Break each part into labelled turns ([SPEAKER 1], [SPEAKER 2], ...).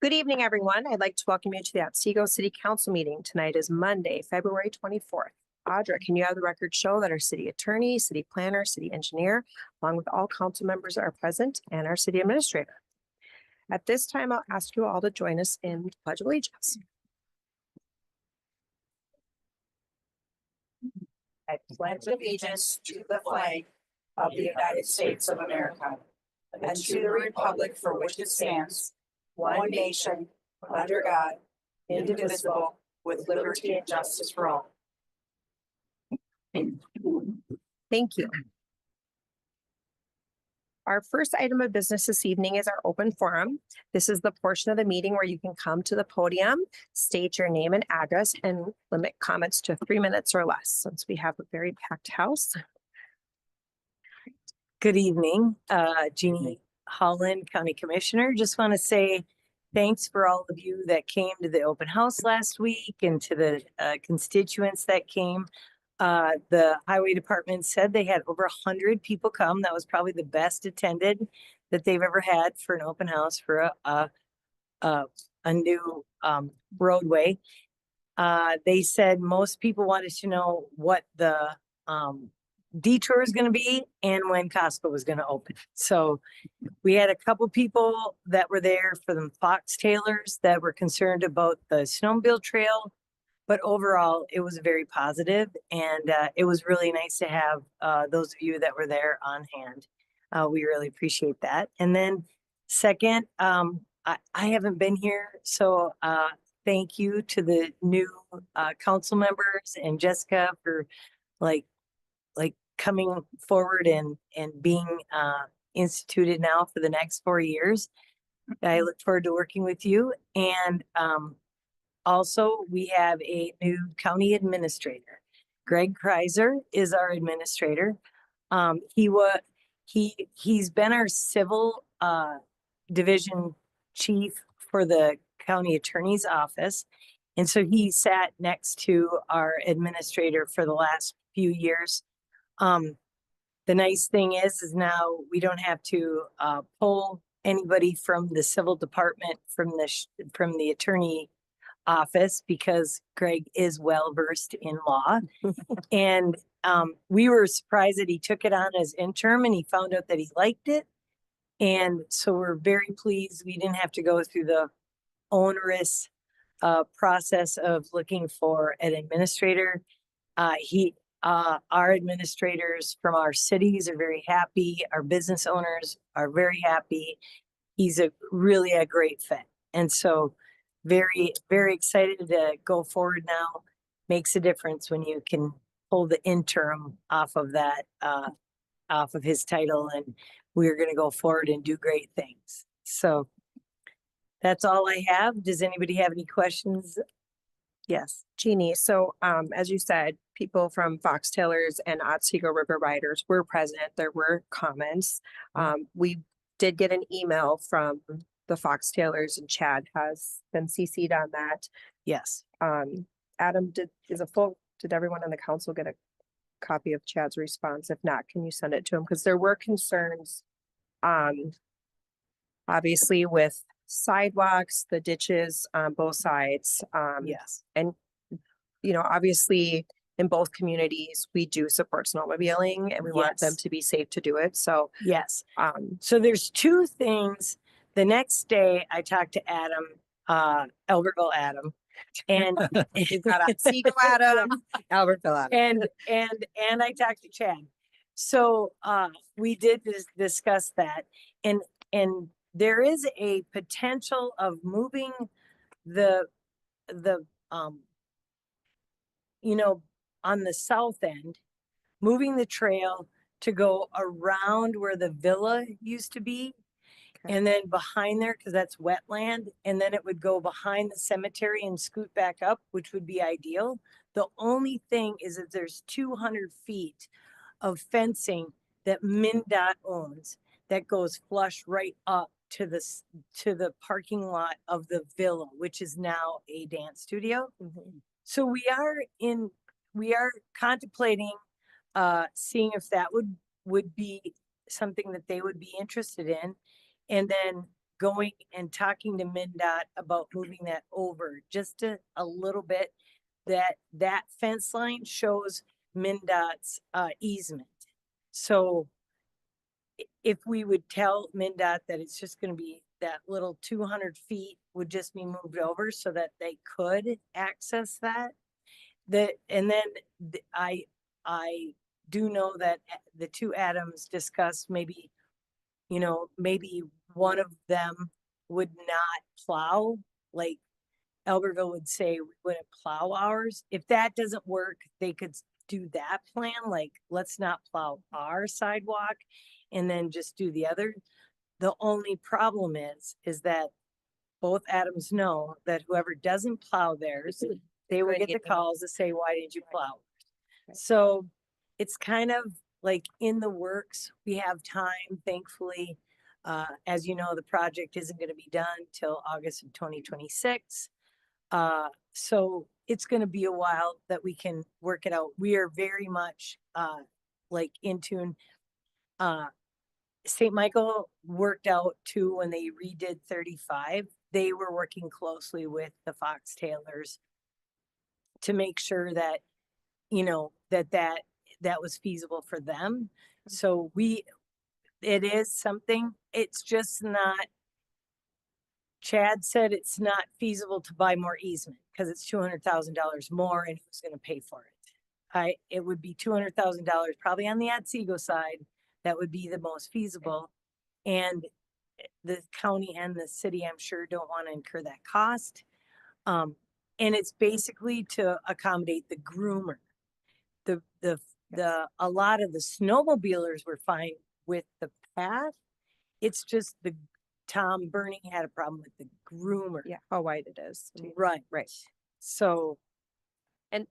[SPEAKER 1] Good evening, everyone. I'd like to welcome you to the Otsego City Council meeting. Tonight is Monday, February 24th. Audra, can you have the record show that our city attorney, city planner, city engineer, along with all council members are present and our city administrator? At this time, I'll ask you all to join us in the Pledge of Allegiance.
[SPEAKER 2] I pledge allegiance to the flag of the United States of America and to the republic for which it stands, one nation, under God, indivisible, with liberty and justice for all.
[SPEAKER 1] Thank you. Our first item of business this evening is our open forum. This is the portion of the meeting where you can come to the podium, state your name and address, and limit comments to 3 minutes or less, since we have a very packed house.
[SPEAKER 3] Good evening, Jeannie Holland, County Commissioner. Just want to say thanks for all of you that came to the open house last week and to the constituents that came. The highway department said they had over 100 people come. That was probably the best attended that they've ever had for an open house for a new roadway. They said most people wanted to know what the detour is going to be and when Costco was going to open. So we had a couple people that were there for the fox tailors that were concerned about the snowmobile trail, but overall it was very positive, and it was really nice to have those of you that were there on hand. We really appreciate that. And then second, I haven't been here, so thank you to the new council members and Jessica for like coming forward and being instituted now for the next 4 years. I look forward to working with you. And also we have a new county administrator. Greg Kreiser is our administrator. He's been our civil division chief for the county attorney's office. And so he sat next to our administrator for the last few years. The nice thing is now we don't have to pull anybody from the civil department from the attorney office, because Greg is well versed in law. And we were surprised that he took it on as interim, and he found out that he liked it. And so we're very pleased we didn't have to go through the onerous process of looking for an administrator. Our administrators from our cities are very happy. Our business owners are very happy. He's really a great fit. And so very, very excited to go forward now. Makes a difference when you can pull the interim off of that, off of his title, and we're going to go forward and do great things. So that's all I have. Does anybody have any questions? Yes.
[SPEAKER 1] Jeannie, so as you said, people from Fox Tailors and Otsego River Riders were present. There were comments. We did get an email from the Fox Tailors, and Chad has been CC'd on that.
[SPEAKER 3] Yes.
[SPEAKER 1] Adam, did everyone on the council get a copy of Chad's response? If not, can you send it to him? Because there were concerns, obviously, with sidewalks, the ditches on both sides.
[SPEAKER 3] Yes.
[SPEAKER 1] And, obviously in both communities, we do support snowmobiling, and we want them to be safe to do it. So
[SPEAKER 3] yes. So there's two things. The next day I talked to Adam, Albertville Adam, and
[SPEAKER 1] you've got Otsego Adam, Albertville Adam.
[SPEAKER 3] And I talked to Chad. So we did discuss that, and there is a potential of moving the on the south end, moving the trail to go around where the villa used to be. Okay. And then behind there, because that's wetland, and then it would go behind the cemetery and scoot back up, which would be ideal. The only thing is that there's 200 feet of fencing that MnDOT owns that goes flush right up to the parking lot of the villa, which is now a dance studio. Mm-hmm. So we are contemplating seeing if that would be something that they would be interested in, and then going and talking to MinDOT about moving that over just a little bit. That fence line shows MinDOT's easement. So if we would tell MinDOT that it's just gonna be that little 200 feet would just be moved over so that they could access that. And then I do know that the two Adams discussed maybe, maybe one of them would not plow, like Albertville would say we wouldn't plow ours. If that doesn't work, they could do that plan, like let's not plow our sidewalk and then just do the other. The only problem is that both Adams know that whoever doesn't plow theirs, they will
[SPEAKER 1] Gonna
[SPEAKER 3] get the
[SPEAKER 1] get them.
[SPEAKER 3] calls to say, why didn't you plow?
[SPEAKER 1] Right.
[SPEAKER 3] So it's kind of like in the works. We have time, thankfully. As you know, the project isn't going to be done till August of 2026. So it's going to be a while that we can work it out. We are very much like in tune. St. Michael worked out too when they redid 35. They were working closely with the Fox Tailors to make sure that, that was feasible for them. So it is something, it's just not, Chad said it's not feasible to buy more easement because it's $200,000 more and who's going to pay for it? It would be $200,000 probably on the Otsego side. That would be the most feasible. And the county and the city, I'm sure, don't want to incur that cost. And it's basically to accommodate the groomer. A lot of the snowmobilers were fine with the path. It's just Tom Burning had a problem with the groomer.
[SPEAKER 1] Yeah, how wide it is. too.
[SPEAKER 3] Right.
[SPEAKER 1] Right.
[SPEAKER 3] So,
[SPEAKER 1] And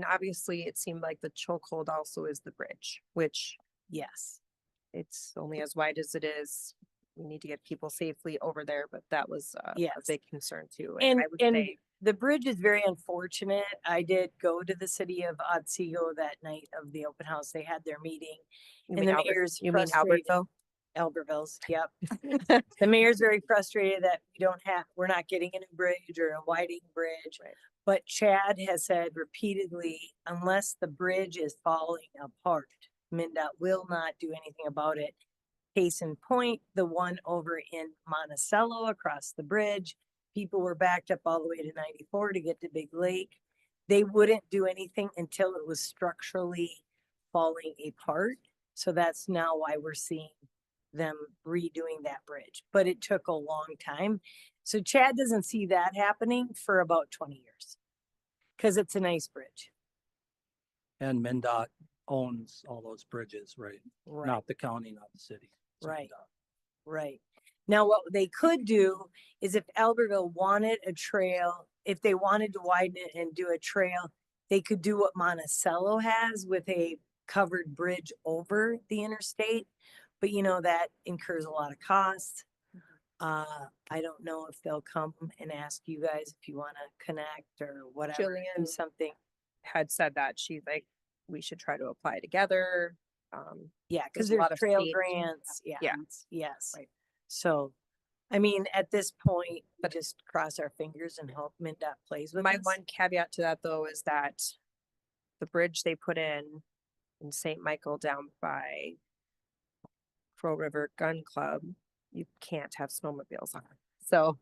[SPEAKER 1] obviously it seemed like the chokehold also is the bridge, which
[SPEAKER 3] yes.
[SPEAKER 1] it's only as wide as it is. We need to get people safely over there, but that was a
[SPEAKER 3] Yes.
[SPEAKER 1] big concern too.
[SPEAKER 3] And
[SPEAKER 1] I would
[SPEAKER 3] and
[SPEAKER 1] say,
[SPEAKER 3] the bridge is very unfortunate. I did go to the city of Otsego that night of the open house. They had their meeting.
[SPEAKER 1] you
[SPEAKER 3] And
[SPEAKER 1] mean
[SPEAKER 3] the mayor's
[SPEAKER 1] you mean
[SPEAKER 3] frustrated.
[SPEAKER 1] Albertville?
[SPEAKER 3] Albertville's, yep. The mayor's very frustrated that we're not getting a new bridge or a widening bridge.
[SPEAKER 1] Right.
[SPEAKER 3] But Chad has said repeatedly, unless the bridge is falling apart, MnDOT will not do anything about it. Case in point, the one over in Monticello across the bridge, people were backed up all the way to 94 to get to Big Lake. They wouldn't do anything until it was structurally falling apart. So that's now why we're seeing them redoing that bridge, but it took a long time. So Chad doesn't see that happening for about 20 years because it's a nice bridge.
[SPEAKER 4] And MnDOT owns all those bridges, right?
[SPEAKER 3] Right.
[SPEAKER 4] Not the county, not the city. It's
[SPEAKER 3] Right.
[SPEAKER 4] MnDOT.
[SPEAKER 3] Right. Now, what they could do is if Albertville wanted a trail, if they wanted to widen it and do a trail, they could do what Monticello has with a covered bridge over the interstate. But that incurs a lot of costs. I don't know if they'll come and ask you guys if you want to connect or whatever, do
[SPEAKER 1] Jillian
[SPEAKER 3] something.
[SPEAKER 1] Had said that she's like, we should try to apply together.
[SPEAKER 3] Yeah, because
[SPEAKER 1] there's a lot
[SPEAKER 3] there's
[SPEAKER 1] of
[SPEAKER 3] trail
[SPEAKER 1] state-
[SPEAKER 3] grants. Yeah.
[SPEAKER 1] Yeah.
[SPEAKER 3] Yes.
[SPEAKER 1] Right.
[SPEAKER 3] So, I mean, at this point, but just cross our fingers and hope MnDOT plays with
[SPEAKER 1] My
[SPEAKER 3] us.
[SPEAKER 1] one caveat to that though is that the bridge they put in St. Michael down by Crow River Gun Club, you can't have snowmobiles on. So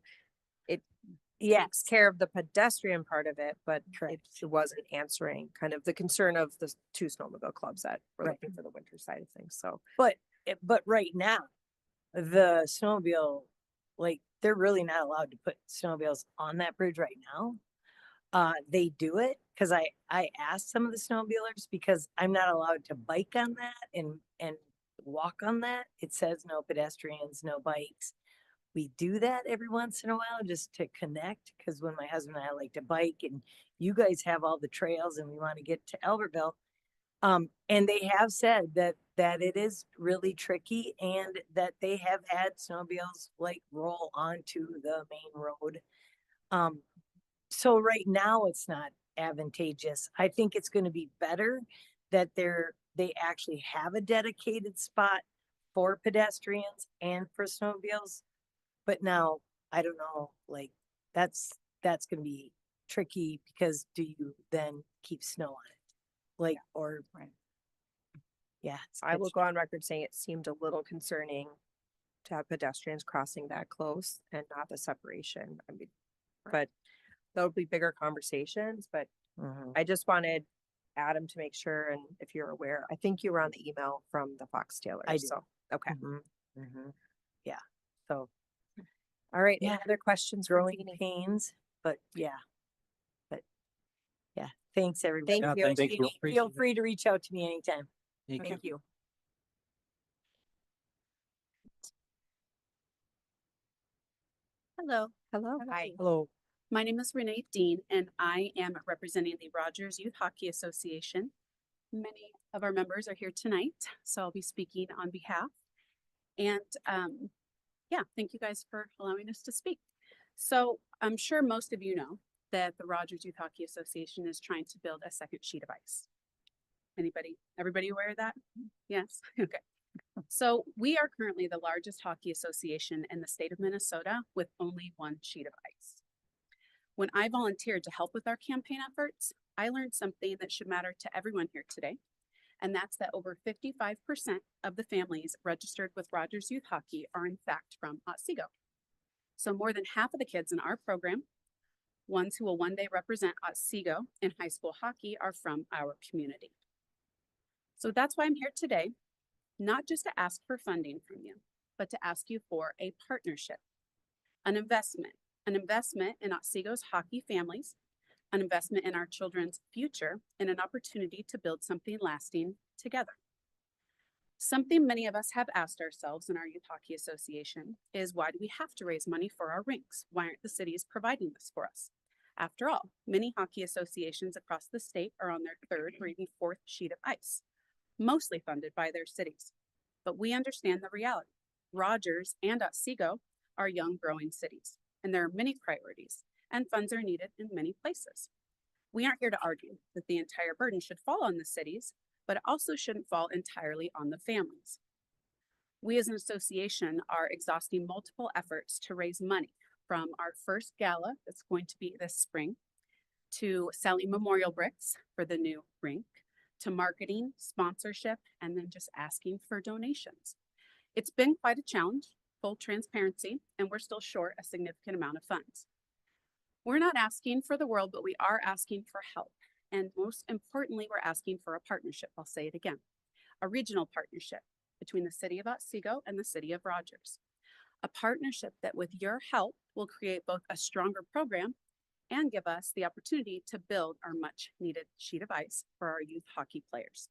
[SPEAKER 1] it takes
[SPEAKER 3] Yes.
[SPEAKER 1] care of the pedestrian part of it, but
[SPEAKER 3] Correct.
[SPEAKER 1] it wasn't answering kind of the concern of the two snowmobile clubs that were
[SPEAKER 3] Right.
[SPEAKER 1] looking for the winter side of things. So
[SPEAKER 3] But right now, the snowmobile, like they're really not allowed to put snowmobiles on that bridge right now. They do it because I asked some of the snowmobilers because I'm not allowed to bike on that and walk on that. It says no pedestrians, no bikes. We do that every once in a while just to connect because when my husband and I like to bike and you guys have all the trails and we want to get to Albertville. And they have said that it is really tricky and that they have had snowmobiles like roll onto the main road. So right now it's not advantageous. I think it's going to be better that they actually have a dedicated spot for pedestrians and for snowmobiles. But now, I don't know, like, that's gonna be tricky because do you then keep snow on it? Like, or,
[SPEAKER 2] Right.
[SPEAKER 3] yeah.
[SPEAKER 1] I will go on record saying it seemed a little concerning to have pedestrians crossing that close and not the separation. I mean, but there'll be bigger conversations, but
[SPEAKER 3] Mhm.
[SPEAKER 1] I just wanted Adam to make sure, and if you're aware, I think you were on the email from the Fox Taylor,
[SPEAKER 3] I do.
[SPEAKER 1] so, okay.
[SPEAKER 3] Mhm, mhm. Yeah, so
[SPEAKER 1] All right, any
[SPEAKER 3] Yeah.
[SPEAKER 1] other questions for
[SPEAKER 3] growing
[SPEAKER 1] Jeannie?
[SPEAKER 3] pains, but yeah. But yeah, thanks everybody.
[SPEAKER 1] Thank
[SPEAKER 4] Yeah,
[SPEAKER 1] you.
[SPEAKER 4] thanks,
[SPEAKER 3] Jeannie,
[SPEAKER 4] Will.
[SPEAKER 3] Feel
[SPEAKER 4] Appreciate it.
[SPEAKER 3] free to reach out to me anytime.
[SPEAKER 4] Thank you.
[SPEAKER 1] Thank you.
[SPEAKER 5] Hello.
[SPEAKER 1] Hello.
[SPEAKER 5] Hi.
[SPEAKER 4] Hello.
[SPEAKER 5] My name is Renee Dean, and I am representing the Rogers Youth Hockey Association. Many of our members are here tonight, so I'll be speaking on behalf. And yeah, thank you guys for allowing us to speak. So I'm sure most of you know that the Rogers Youth Hockey Association is trying to build a second sheet of ice. Everybody aware of that? Yes, okay. So we are currently the largest hockey association in the state of Minnesota with only one sheet of ice. When I volunteered to help with our campaign efforts, I learned something that should matter to everyone here today. And that's that over 55% of the families registered with Rogers Youth Hockey are in fact from Otsego. So more than half of the kids in our program, ones who will one day represent Otsego in high school hockey, are from our community. So that's why I'm here today, not just to ask for funding from you, but to ask you for a partnership, an investment in Otsego's hockey families, an investment in our children's future, and an opportunity to build something lasting together. Something many of us have asked ourselves in our Youth Hockey Association is, why do we have to raise money for our rinks? Why aren't the cities providing this for us? After all, many hockey associations across the state are on their third or even fourth sheet of ice, mostly funded by their cities. But we understand the reality. Rogers and Otsego are young, growing cities, and there are many priorities, and funds are needed in many places. We aren't here to argue that the entire burden should fall on the cities, but it also shouldn't fall entirely on the families. We as an association are exhausting multiple efforts to raise money, from our first gala that's going to be this spring, to selling memorial bricks for the new rink, to marketing, sponsorship, and then just asking for donations. It's been quite a challenge, full transparency, and we're still short a significant amount of funds. We're not asking for the world, but we are asking for help. And most importantly, we're asking for a partnership. I'll say it again, a regional partnership between the city of Otsego and the city of Rogers. A partnership that, with your help, will create both a stronger program and give us the opportunity to build our much needed sheet of ice for our youth hockey players.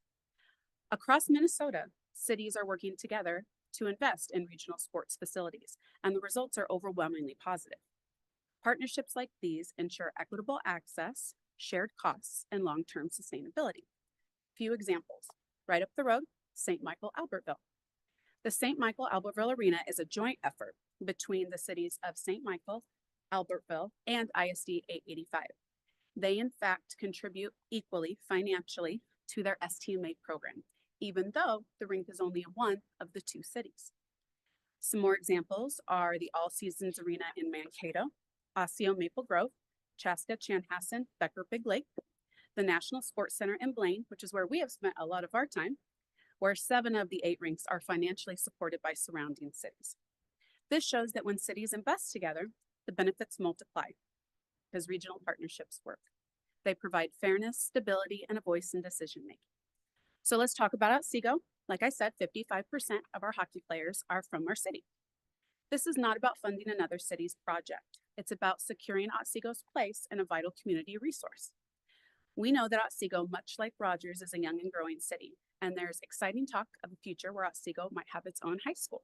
[SPEAKER 5] Across Minnesota, cities are working together to invest in regional sports facilities, and the results are overwhelmingly positive. Partnerships like these ensure equitable access, shared costs, and long-term sustainability. Few examples. Right up the road, St. Michael Albertville. The St. Michael Albertville Arena is a joint effort between the cities of St. Michael, Albertville, and ISD 885. They in fact contribute equally financially to their STMA program, even though the rink is only one of the two cities. Some more examples are the All Seasons Arena in Mankato, Osseo Maple Grove, Chaska, Chanhassen, Becker Big Lake, the National Sports Center in Blaine, which is where we have spent a lot of our time, where 7 of the 8 rinks are financially supported by surrounding cities. This shows that when cities invest together, the benefits multiply because regional partnerships work. They provide fairness, stability, and a voice in decision making. So let's talk about Otsego. Like I said, 55% of our hockey players are from our city. This is not about funding another city's project. It's about securing Otsego's place in a vital community resource. We know that Otsego, much like Rogers, is a young and growing city, and there's exciting talk of a future where Otsego might have its own high school,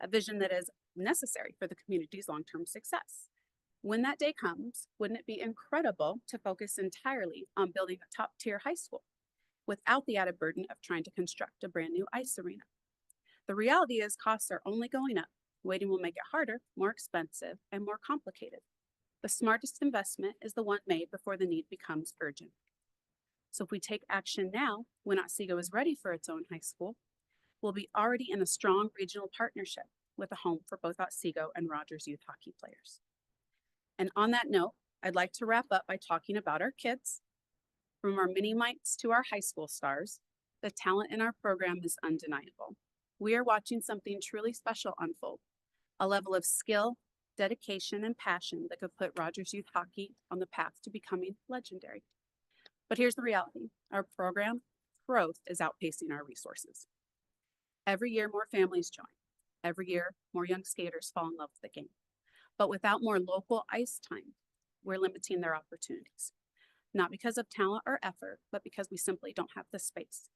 [SPEAKER 5] a vision that is necessary for the community's long-term success. When that day comes, wouldn't it be incredible to focus entirely on building a top-tier high school without the added burden of trying to construct a brand new ice arena? The reality is costs are only going up. Waiting will make it harder, more expensive, and more complicated. The smartest investment is the one made before the need becomes urgent. So if we take action now, when Otsego is ready for its own high school, we'll be already in a strong regional partnership with a home for both Otsego and Rogers youth hockey players. And on that note, I'd like to wrap up by talking about our kids. From our mini mites to our high school stars, the talent in our program is undeniable. We are watching something truly special unfold, a level of skill, dedication, and passion that could put Rogers youth hockey on the path to becoming legendary. But here's the reality. Our program growth is outpacing our resources. Every year, more families join. Every year, more young skaters fall in love with the game. But without more local ice time, we're limiting their opportunities. Not because of talent or effort, but because we simply don't have the space.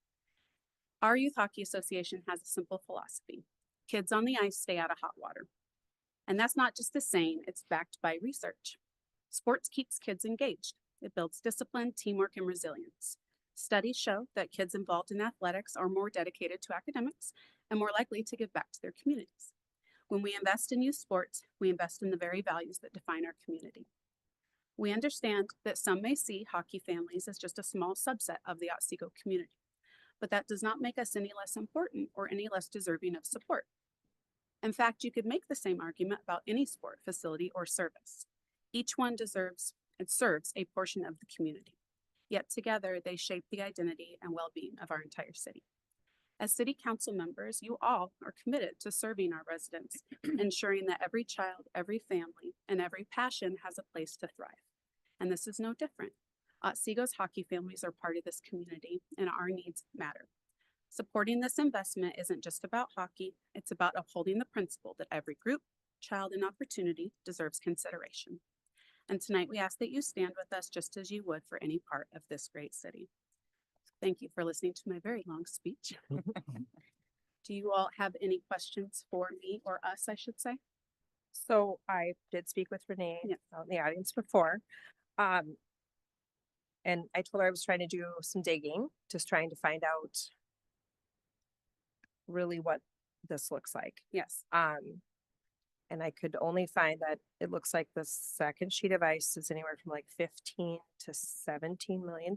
[SPEAKER 5] Our Youth Hockey Association has a simple philosophy. Kids on the ice stay out of hot water. And that's not just a saying, it's backed by research. Sports keeps kids engaged. It builds discipline, teamwork, and resilience. Studies show that kids involved in athletics are more dedicated to academics and more likely to give back to their communities. When we invest in youth sports, we invest in the very values that define our community. We understand that some may see hockey families as just a small subset of the Otsego community, but that does not make us any less important or any less deserving of support. In fact, you could make the same argument about any sport, facility, or service. Each one deserves and serves a portion of the community. Yet together, they shape the identity and well-being of our entire city. As city council members, you all are committed to serving our residents, ensuring that every child, every family, and every passion has a place to thrive. And this is no different. Otsego's hockey families are part of this community, and our needs matter. Supporting this investment isn't just about hockey, it's about upholding the principle that every group, child, and opportunity deserves consideration. And tonight we ask that you stand with us just as you would for any part of this great city. Thank you for listening to my very long speech. Do you all have any questions for me or us, I should say?
[SPEAKER 1] So I did speak with Renee
[SPEAKER 5] Yeah.
[SPEAKER 1] out in the audience before. And I told her I was trying to do some digging, just trying to find out really what this looks like.
[SPEAKER 5] Yes.
[SPEAKER 1] And I could only find that it looks like the second sheet of ice is anywhere from like 15 to $17 million.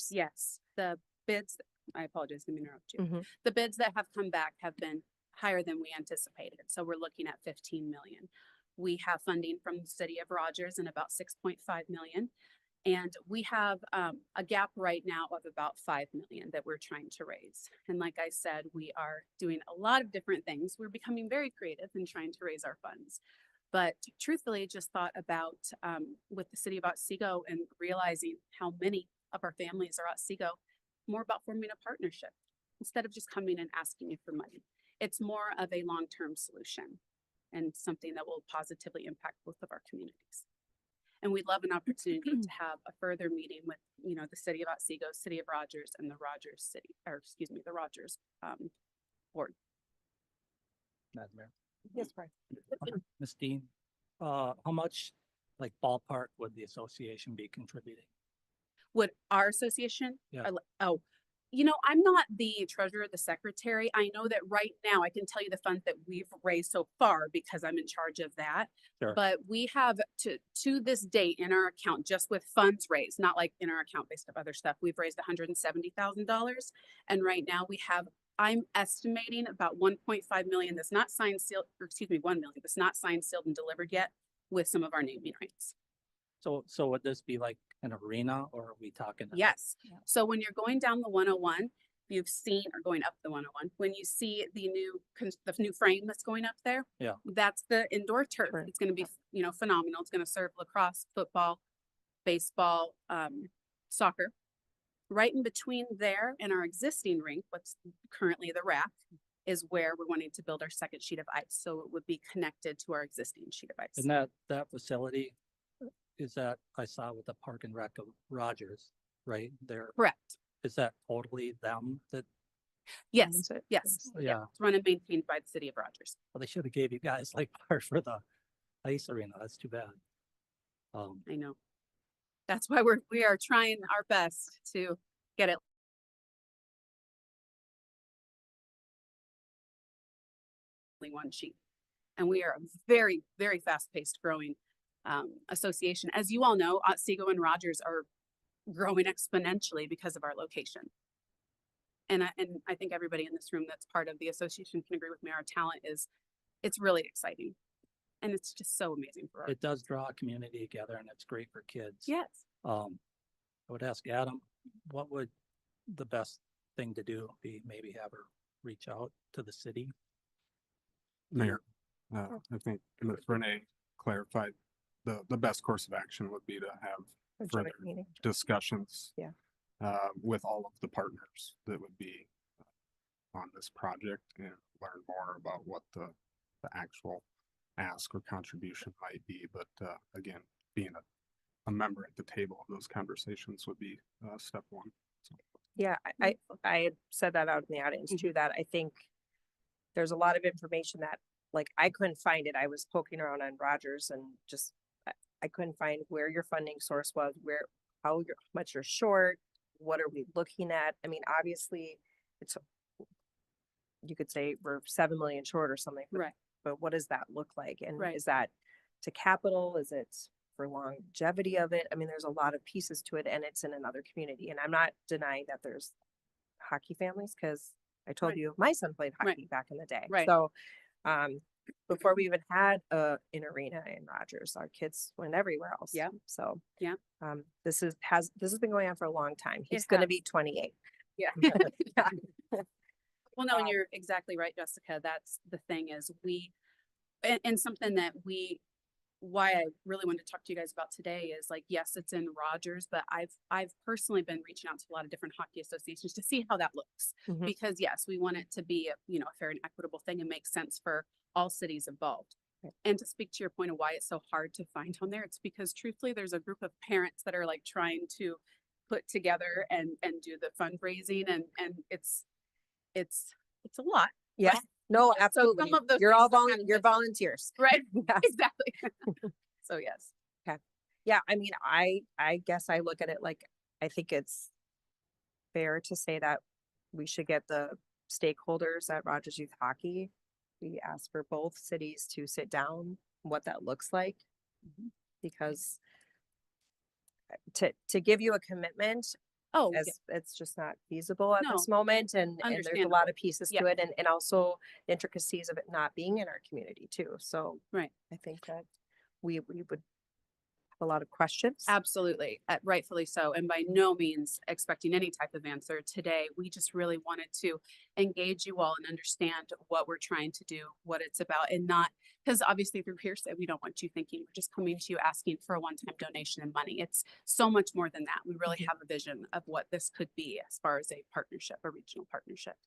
[SPEAKER 5] Yes. The bids, I apologize, let me interrupt you.
[SPEAKER 1] Mhm.
[SPEAKER 5] The bids that have come back have been higher than we anticipated. So we're looking at 15 million. We have funding from the city of Rogers and about 6.5 million. And we have a gap right now of about 5 million that we're trying to raise. And like I said, we are doing a lot of different things. We're becoming very creative in trying to raise our funds. But truthfully, just thought about with the city of Otsego and realizing how many of our families are Otsego, more about forming a partnership instead of just coming and asking you for money. It's more of a long-term solution and something that will positively impact both of our communities. And we'd love an opportunity to have a further meeting with, you know, the city of Otsego, city of Rogers, and the Rogers city, or excuse me, the Rogers board.
[SPEAKER 4] Madam Mayor.
[SPEAKER 1] Yes, Brian.
[SPEAKER 4] Ms. Dean, how much, like ballpark, would the association be contributing?
[SPEAKER 5] Would our association?
[SPEAKER 4] Yeah.
[SPEAKER 5] Oh, you know, I'm not the treasurer, the secretary. I know that right now I can tell you the funds that we've raised so far because I'm in charge of that.
[SPEAKER 4] Sure.
[SPEAKER 5] But we have to this date in our account, just with funds raised, not like in our account based on other stuff, we've raised $170,000. And right now we have, I'm estimating about 1.5 million that's not signed, sealed, or excuse me, 1 million that's not signed, sealed, and delivered yet with some of our naming rights.
[SPEAKER 4] So would this be like an arena, or are we talking?
[SPEAKER 5] Yes. So when you're going down the 101, you've seen, or going up the 101, when you see the new frame that's going up there,
[SPEAKER 4] Yeah.
[SPEAKER 5] that's the indoor turf.
[SPEAKER 1] Right.
[SPEAKER 5] It's going to be, you know, phenomenal. It's going to serve lacrosse, football, baseball, soccer. Right in between there and our existing rink, what's currently the rack, is where we're wanting to build our second sheet of ice. So it would be connected to our existing sheet of ice.
[SPEAKER 4] And that facility is that I saw with the Park and Rec of Rogers, right there.
[SPEAKER 5] Correct.
[SPEAKER 4] Is that totally them that,
[SPEAKER 5] Yes.
[SPEAKER 1] Owns it.
[SPEAKER 5] Yes.
[SPEAKER 4] yeah,
[SPEAKER 5] It's run and maintained by the city of Rogers.
[SPEAKER 4] well, they should have gave you guys like part for the ice arena. That's too bad.
[SPEAKER 5] I know. That's why we are trying our best to get it. One sheet. And we are a very, very fast-paced growing association. As you all know, Otsego and Rogers are growing exponentially because of our location. And I think everybody in this room that's part of the association can agree with me. Our talent is it's really exciting. And it's just so amazing for our,
[SPEAKER 4] It does draw a community together and it's great for kids.
[SPEAKER 5] yes.
[SPEAKER 4] I would ask Adam, what would the best thing to do be? Maybe have her reach out to the city?
[SPEAKER 6] Mayor, I think Ms. Renee clarified the best course of action would be to have
[SPEAKER 1] A
[SPEAKER 6] further
[SPEAKER 1] joint meeting.
[SPEAKER 6] discussions.
[SPEAKER 1] Yeah.
[SPEAKER 6] With all of the partners that would be on this project and learn more about what the actual ask or contribution might be. But again, being a member at the table of those conversations would be step one. So.
[SPEAKER 1] Yeah, I had said that out in the audience too, that I think there's a lot of information that, like, I couldn't find it. I was poking around on Rogers and just, I couldn't find where your funding source was, how much you're short, what are we looking at? I mean, obviously, it's, you could say we're 7 million short or something,
[SPEAKER 5] Right.
[SPEAKER 1] but what does that look like? And
[SPEAKER 5] Right.
[SPEAKER 1] is that to capital? Is it for longevity of it? I mean, there's a lot of pieces to it and it's in another community. And I'm not denying that there's hockey families, because I told
[SPEAKER 5] Right.
[SPEAKER 1] you my son played
[SPEAKER 5] Right.
[SPEAKER 1] hockey back in the day.
[SPEAKER 5] Right.
[SPEAKER 1] So, before we even had an arena in Rogers, our kids went everywhere else.
[SPEAKER 5] Yeah.
[SPEAKER 1] So.
[SPEAKER 5] Yeah.
[SPEAKER 1] This has been going on for a long time. He's
[SPEAKER 5] It
[SPEAKER 1] gonna
[SPEAKER 5] has.
[SPEAKER 1] be 28.
[SPEAKER 5] Yeah.
[SPEAKER 1] Yeah.
[SPEAKER 5] Well, no, and you're exactly right, Jessica. That's the thing is and something that why I really wanted to talk to you guys about today is like, yes, it's in Rogers, but I've personally been reaching out to a lot of different hockey associations to see how that looks.
[SPEAKER 1] Mhm.
[SPEAKER 5] Because yes, we want it to be a fair and equitable thing and make sense for all cities involved.
[SPEAKER 1] Right.
[SPEAKER 5] And to speak to your point of why it's so hard to find on there, it's because truthfully, there's a group of parents that are like trying to put together and do the fundraising and it's a lot.
[SPEAKER 1] Yeah. No,
[SPEAKER 5] some
[SPEAKER 1] absolutely.
[SPEAKER 5] of those
[SPEAKER 1] You're
[SPEAKER 5] things
[SPEAKER 1] all
[SPEAKER 5] sometimes
[SPEAKER 1] you're
[SPEAKER 5] it's-
[SPEAKER 1] volunteers.
[SPEAKER 5] Right.
[SPEAKER 1] Yeah.
[SPEAKER 5] Exactly. So yes.
[SPEAKER 1] Yeah, I mean, I guess I look at it like, I think it's fair to say that we should get the stakeholders at Rogers Youth Hockey. We ask for both cities to sit down, what that looks like. Because to give you a commitment,
[SPEAKER 5] Oh,
[SPEAKER 1] as it's just not feasible at
[SPEAKER 5] No,
[SPEAKER 1] this moment, and there's a
[SPEAKER 5] understandable.
[SPEAKER 1] lot of pieces to
[SPEAKER 5] Yeah.
[SPEAKER 1] it, and also intricacies of it not being in our community too. So
[SPEAKER 5] Right.
[SPEAKER 1] I think that we would have a lot of questions.
[SPEAKER 5] absolutely. Rightfully so. And by no means expecting any type of answer today. We just really wanted to engage you all and understand what we're trying to do, what it's about, and not because obviously through hearsay, we don't want you thinking we're just coming to you asking for a one-time donation and money. It's so much more than that. We really
[SPEAKER 1] Mhm.
[SPEAKER 5] have a vision of what this could be as far as a partnership, a regional partnership.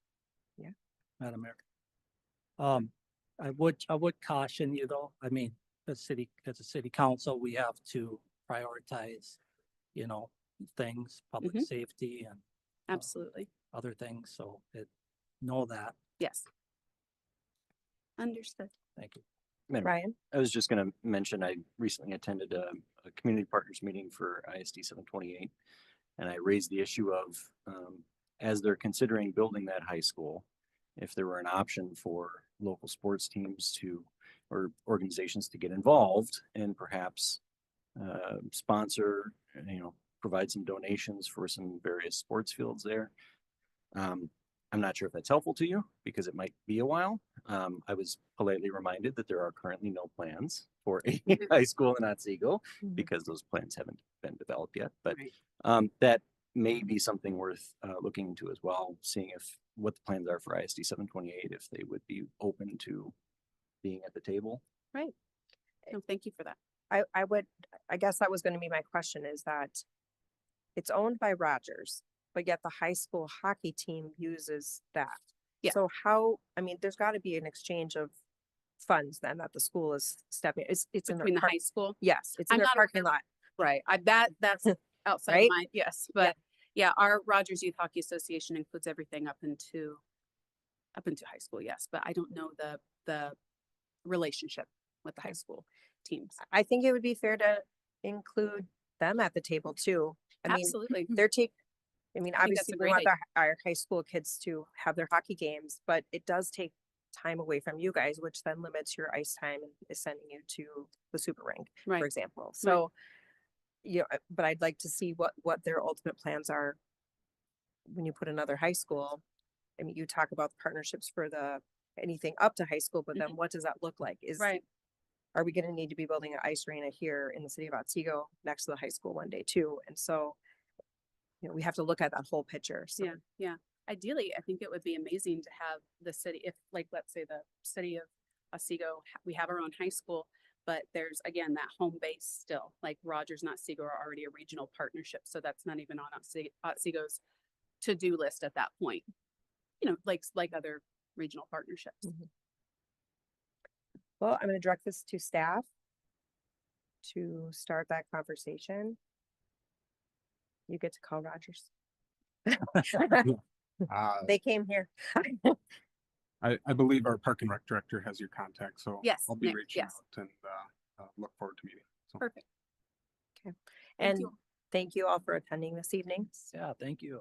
[SPEAKER 4] Madam Mayor. I would caution you though, I mean, as a city council, we have to prioritize, things, public
[SPEAKER 5] Mhm.
[SPEAKER 4] safety and
[SPEAKER 5] Absolutely.
[SPEAKER 4] other things, so know that.
[SPEAKER 5] Yes. Understood.
[SPEAKER 4] Thank you.
[SPEAKER 1] Ryan?
[SPEAKER 7] I was just gonna mention, I recently attended a community partners meeting for ISD 728. And I raised the issue of, as they're considering building that high school, if there were an option for local sports teams or organizations to get involved and perhaps sponsor, provide some donations for some various sports fields there. I'm not sure if that's helpful to you because it might be a while. I was politely reminded that there are currently no plans for a high school in Otsego
[SPEAKER 1] Mhm.
[SPEAKER 7] because those plans haven't been developed yet. But
[SPEAKER 5] Right.
[SPEAKER 7] that may be something worth looking into as well, seeing what the plans are for ISD 728, if they would be open to being at the table.
[SPEAKER 5] No, thank you for that.
[SPEAKER 1] I guess that was gonna be my question, is that it's owned by Rogers, but yet the high school hockey team uses that.
[SPEAKER 5] Yeah.
[SPEAKER 1] So there's gotta be an exchange of funds then that the school is stepping, it's in
[SPEAKER 5] Between
[SPEAKER 1] their
[SPEAKER 5] the high school.
[SPEAKER 1] yes, it's in
[SPEAKER 5] I'm
[SPEAKER 1] their
[SPEAKER 5] not
[SPEAKER 1] parking
[SPEAKER 5] aware-
[SPEAKER 1] lot.
[SPEAKER 5] Right. That's outside
[SPEAKER 1] Right?
[SPEAKER 5] of my, yes, but yeah, our Rogers Youth Hockey Association includes everything up into high school, yes, but I don't know the relationship with the high school teams.
[SPEAKER 1] I think it would be fair to include them at the table too. I mean,
[SPEAKER 5] Absolutely.
[SPEAKER 1] I
[SPEAKER 5] think that's
[SPEAKER 1] obviously
[SPEAKER 5] a
[SPEAKER 1] we
[SPEAKER 5] great
[SPEAKER 1] want our high school kids to have their hockey games, but it does take time away from you guys, which then limits your ice time and is sending you to the super rink, for
[SPEAKER 5] Right.
[SPEAKER 1] example. So, but I'd like to see what their ultimate plans are when you put another high school. I mean, you talk about the partnerships for the anything up to high school, but then what does that look like?
[SPEAKER 5] Right.
[SPEAKER 1] Are we gonna need to be building an ice arena here in the city of Otsego next to the high school one day too? And so, we have to look at that whole picture. So,
[SPEAKER 5] Yeah, yeah. Ideally, I think it would be amazing to have the city, if like, let's say the city of Otsego, we have our own high school, but there's again, that home base still, like Rogers and Otsego are already a regional partnership. So that's not even on Otsego's to-do list at that point. Like other regional partnerships.
[SPEAKER 1] well, I'm gonna direct this to staff to start that conversation. You get to call Rogers. They came here.
[SPEAKER 6] I believe our park and rec director has your contact, so
[SPEAKER 5] Yes,
[SPEAKER 6] I'll be
[SPEAKER 5] Nick,
[SPEAKER 6] reaching
[SPEAKER 5] yes.
[SPEAKER 6] out and look forward to meeting. So
[SPEAKER 5] Perfect.
[SPEAKER 1] And
[SPEAKER 5] you.
[SPEAKER 1] thank you all for attending this evening.
[SPEAKER 4] Yeah, thank you.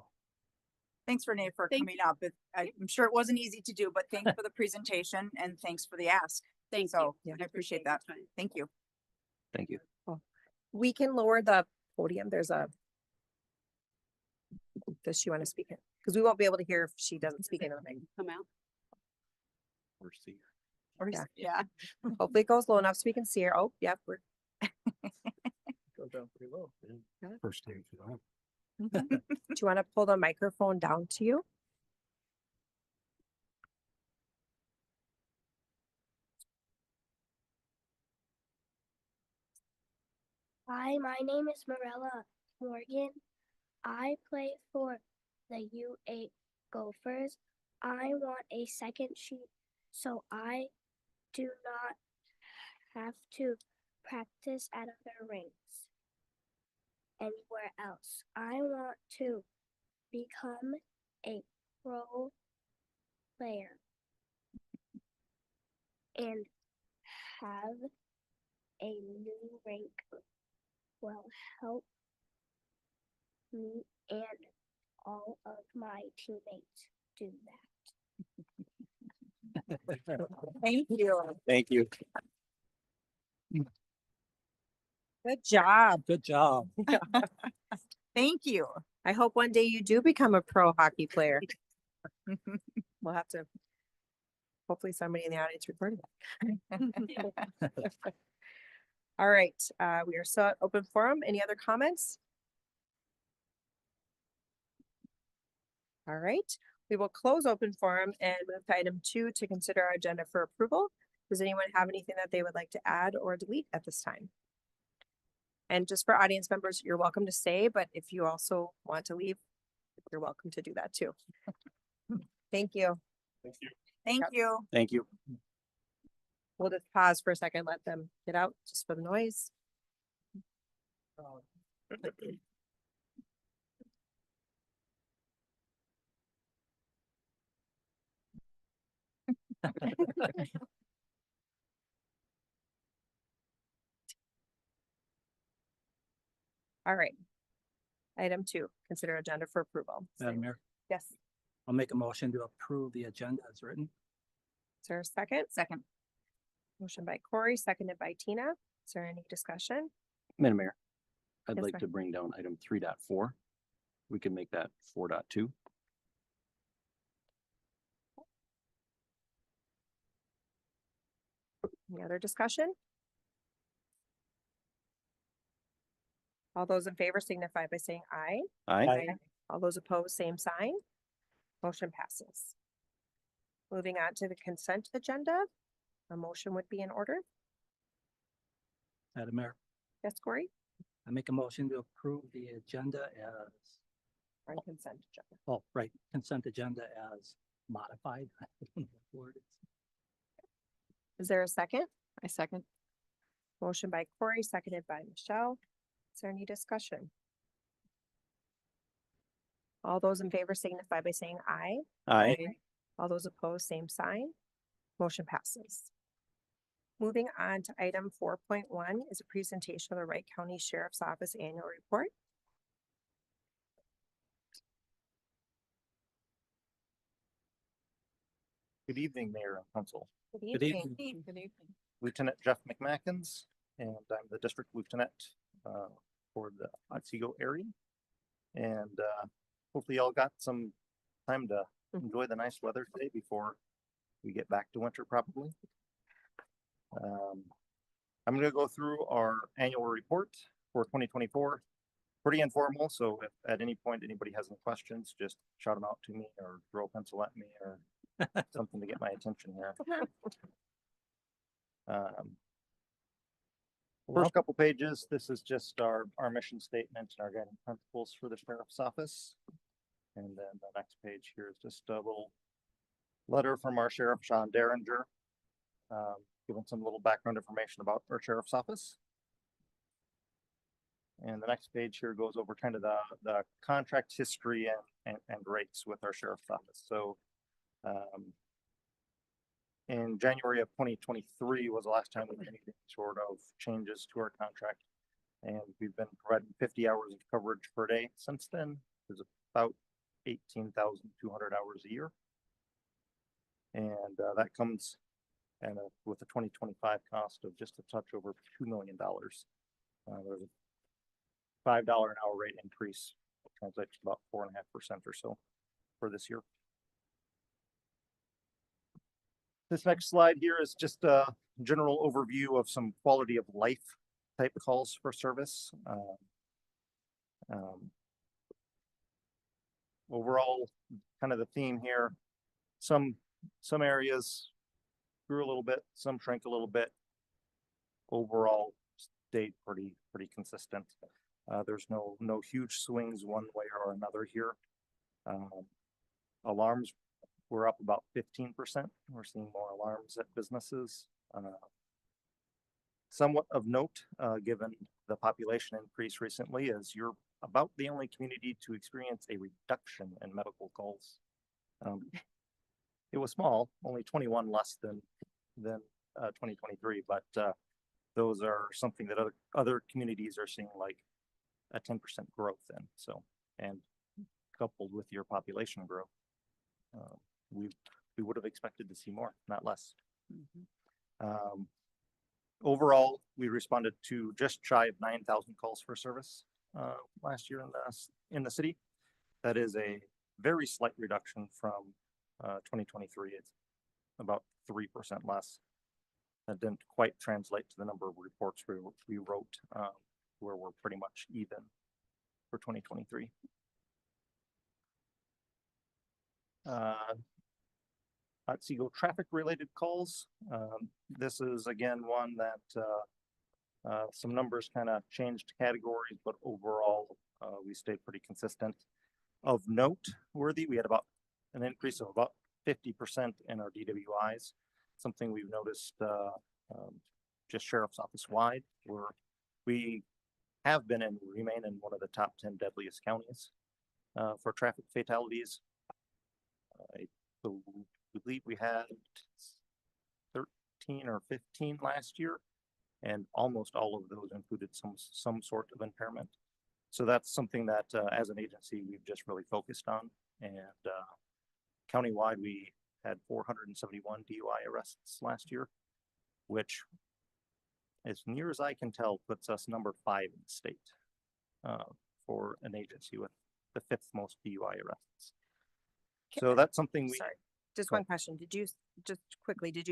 [SPEAKER 2] Thanks Renee for
[SPEAKER 5] Thank
[SPEAKER 2] coming up. I'm sure it wasn't easy to do, but thanks for the presentation and thanks for the ask.
[SPEAKER 5] Thank you.
[SPEAKER 2] So
[SPEAKER 1] Yeah.
[SPEAKER 2] I appreciate
[SPEAKER 5] your
[SPEAKER 2] that.
[SPEAKER 5] time.
[SPEAKER 2] Thank you.
[SPEAKER 7] Thank you.
[SPEAKER 1] We can lower the podium. Does she want to speak it? Because we won't be able to hear if she doesn't speak into the mic.
[SPEAKER 5] Come out.
[SPEAKER 7] Or see.
[SPEAKER 2] Or
[SPEAKER 1] Yeah.
[SPEAKER 2] yeah.
[SPEAKER 1] Hopefully it goes low enough so we can see her. Oh, yep, we're
[SPEAKER 4] Goes down pretty low.
[SPEAKER 6] first time for that.
[SPEAKER 1] do you want to pull the microphone down to you?
[SPEAKER 8] Hi, my name is Morella Morgan. I play for the U8 Gophers. I want a second sheet so I do not have to practice at other rinks anywhere else. I want to become a pro player and have a new rink will help me and all of my teammates do that.
[SPEAKER 2] Thank you.
[SPEAKER 7] Thank you.
[SPEAKER 1] Good job.
[SPEAKER 4] Good job.
[SPEAKER 2] Thank you.
[SPEAKER 1] I hope one day you do become a pro hockey player. We'll have to, hopefully somebody in the audience recorded that. All right, we are still at open forum. Any other comments? All right, we will close open forum and move to item 2 to consider our agenda for approval. Does anyone have anything that they would like to add or delete at this time? And just for audience members, you're welcome to stay, but if you also want to leave, you're welcome to do that too. Thank you.
[SPEAKER 6] Thank you.
[SPEAKER 2] Thank
[SPEAKER 1] Yep.
[SPEAKER 2] you.
[SPEAKER 7] Thank you.
[SPEAKER 1] We'll just pause for a second, let them get out just for the noise. All right. Item 2, consider agenda for approval.
[SPEAKER 4] Madam Mayor,
[SPEAKER 1] Yes,
[SPEAKER 4] I'll make a motion to approve the agenda as written.
[SPEAKER 1] is there a second?
[SPEAKER 2] Second.
[SPEAKER 1] Motion by Corey, seconded by Tina. Is there any discussion?
[SPEAKER 7] Madam Mayor, I'd
[SPEAKER 1] Yes,
[SPEAKER 7] like
[SPEAKER 1] sir.
[SPEAKER 7] to bring down item 3.4. We can make that 4.2.
[SPEAKER 1] Any other discussion? All those in favor signify by saying aye.
[SPEAKER 7] Aye.
[SPEAKER 1] All those opposed, same sign. Motion passes. Moving on to the consent agenda. A motion would be in order.
[SPEAKER 4] Madam Mayor,
[SPEAKER 1] Yes, Corey?
[SPEAKER 4] I make a motion to approve the agenda as,
[SPEAKER 1] On consent agenda.
[SPEAKER 4] oh, right, consent agenda as modified. I don't know what word it's-
[SPEAKER 1] Is there a second? I second. Motion by Corey, seconded by Michelle. Is there any discussion? All those in favor signify by saying aye.
[SPEAKER 7] Aye.
[SPEAKER 1] All those opposed, same sign. Motion passes. Moving on to item 4.1 is a presentation of the Wright County Sheriff's Office Annual Report.
[SPEAKER 9] Good evening, Mayor and Council.
[SPEAKER 1] Good
[SPEAKER 4] Good
[SPEAKER 1] evening.
[SPEAKER 4] evening.
[SPEAKER 2] Good evening.
[SPEAKER 9] Lieutenant Jeff McMackins, and I'm the District Lieutenant for the Otsego area. And hopefully y'all got some time to
[SPEAKER 1] Mhm.
[SPEAKER 9] enjoy the nice weather today before we get back to winter probably. I'm gonna go through our annual report for 2024. Pretty informal, so if at any point anybody has any questions, just shout them out to me or throw a pencil at me or something to get my attention here. First couple pages, this is just our mission statement and our guiding principles for the sheriff's office. And then the next page here is just a little letter from our sheriff, Sean Derringer, giving some little background information about our sheriff's office. And the next page here goes over kind of the contract history and rates with our sheriff's office. So in January of 2023 was the last time we made any sort of changes to our contract. And we've been providing 50 hours of coverage per day since then. There's about 18,200 hours a year. And that comes with a 2025 cost of just a touch over $2 million. There's a $5 an hour rate increase, translates to about 4.5% or so for this year. This next slide here is just a general overview of some quality of life type calls for service. Overall, kind of the theme here, some areas grew a little bit, some shrank a little bit. Overall, stayed pretty consistent. There's no huge swings one way or another here. Alarms were up about 15%. We're seeing more alarms at businesses. Somewhat of note, given the population increase recently, is you're about the only community to experience a reduction in medical calls. It was small, only 21 less than 2023, but those are something that other communities are seeing like a 10% growth in. So, and coupled with your population growth, we would have expected to see more, not less. Overall, we responded to just shy of 9,000 calls for service last year in the city. That is a very slight reduction from 2023. It's about 3% less. That didn't quite translate to the number of reports we wrote, where we're pretty much even for 2023. Otsego traffic related calls. This is again one that some numbers kind of changed categories, but overall we stayed pretty consistent. Of note worthy, we had about an increase of about 50% in our DWIs. Something we've noticed just sheriff's office wide, where we have been and remain in one of the top 10 deadliest counties for traffic fatalities. I believe we had 13 or 15 last year, and almost all of those included some sort of impairment. So that's something that as an agency we've just really focused on. And countywide we had 471 DUI arrests last year, which, as near as I can tell, puts us number 5 in the state for an agency with the 5th most DUI arrests. So that's something we.
[SPEAKER 1] Sorry, just
[SPEAKER 9] Go
[SPEAKER 1] one question. Did you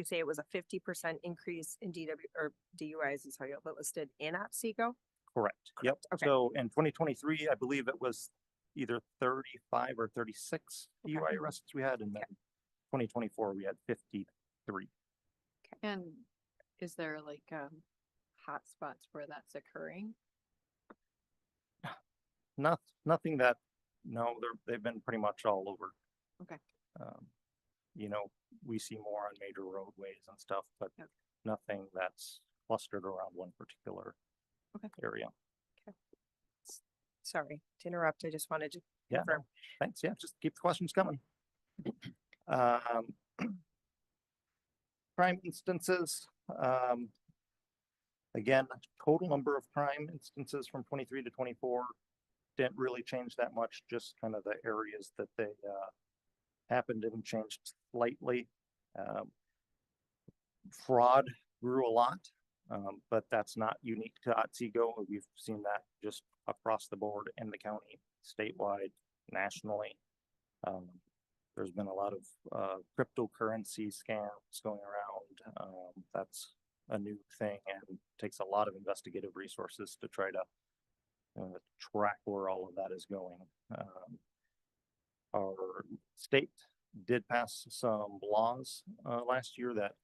[SPEAKER 1] say it was a 50% increase in DUIs is how you have it listed in Otsego?
[SPEAKER 9] Correct. Yep.
[SPEAKER 1] Okay.
[SPEAKER 9] So in 2023, I believe it was either 35 or 36 DUI arrests we had, and then 2024 we had 53.
[SPEAKER 10] And is there like hot spots where that's occurring?
[SPEAKER 9] Nothing that, no, they've been pretty much all over.
[SPEAKER 10] Okay.
[SPEAKER 9] You know, we see more on major roadways and stuff, but
[SPEAKER 10] Okay.
[SPEAKER 9] nothing that's clustered around one particular area.
[SPEAKER 1] Sorry to interrupt. I just wanted to
[SPEAKER 9] Yeah,
[SPEAKER 1] confirm.
[SPEAKER 9] no, thanks. Yeah, just keep the questions coming. Crime instances. Again, total number of crime instances from 23 to 24 didn't really change that much, just kind of the areas that they happened and changed slightly. Fraud grew a lot, but that's not unique to Otsego. We've seen that just across the board in the county, statewide, nationally. There's been a lot of cryptocurrency scams going around. That's a new thing and takes a lot of investigative resources to try to track where all of that is going. Our state did pass some laws last year that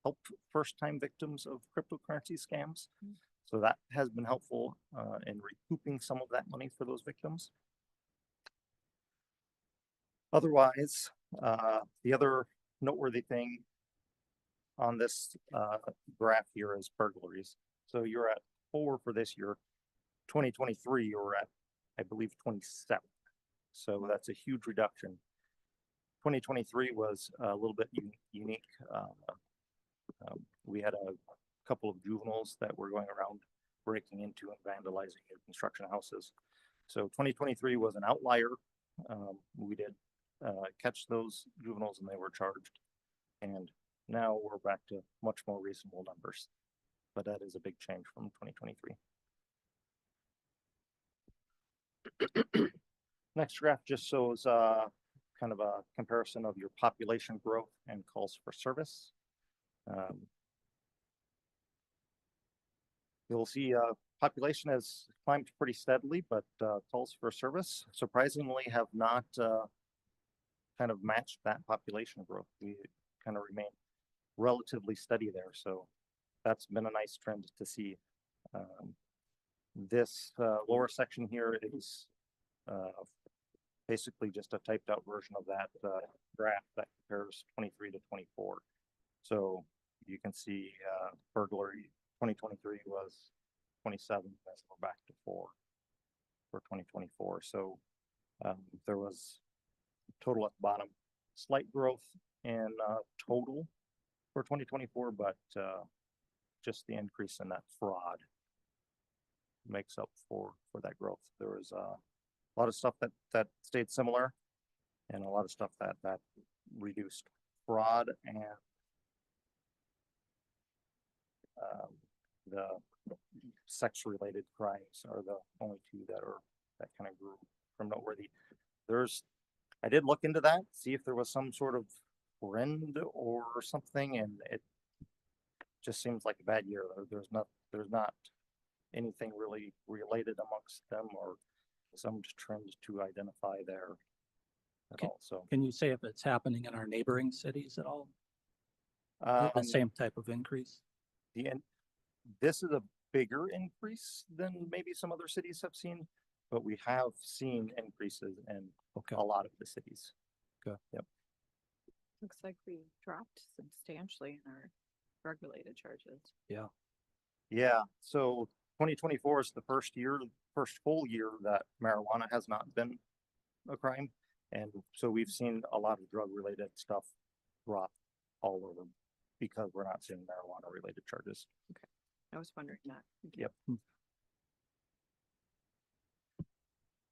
[SPEAKER 9] help first-time victims of cryptocurrency scams. So that has been helpful in recouping some of that money for those victims. Otherwise, the other noteworthy thing on this graph here is burglaries. So you're at 4 for this year. 2023, you were at, I believe, 27. So that's a huge reduction. 2023 was a little bit unique. We had a couple of juveniles that were going around breaking into and vandalizing new construction houses. So 2023 was an outlier. We did catch those juveniles and they were charged. And now we're back to much more reasonable numbers. But that is a big change from 2023. Next graph just shows kind of a comparison of your population growth and calls for service. You'll see population has climbed pretty steadily, but calls for service surprisingly have not kind of matched that population growth. We kind of remain relatively steady there. So that's been a nice trend to see. This lower section here is basically just a typed out version of that graph that compares 23 to 24. So you can see burglary 2023 was 27, and we're back to 4 for 2024. So there was total at the bottom, slight growth in total for 2024, but just the increase in that fraud makes up for that growth. There was a lot of stuff that stayed similar and a lot of stuff that reduced. Fraud and the sex-related crimes are the only two that kind of grew from noteworthy. I did look into that, see if there was some sort of trend or something, and it just seems like a bad year. There's not anything really related amongst them or some trend to identify there at all. So
[SPEAKER 4] Can you say if it's happening in our neighboring cities at all? The same type of increase?
[SPEAKER 9] This is a bigger increase than maybe some other cities have seen, but we have seen increases in a lot of the cities.
[SPEAKER 4] Okay.
[SPEAKER 9] Yep.
[SPEAKER 10] Looks like we dropped substantially in our drug-related charges.
[SPEAKER 4] Yeah.
[SPEAKER 9] Yeah. So 2024 is the first full year that marijuana has not been a crime. And so we've seen a lot of drug-related stuff drop all over because we're not seeing marijuana-related charges.
[SPEAKER 10] Okay. I was wondering that.
[SPEAKER 9] Yep.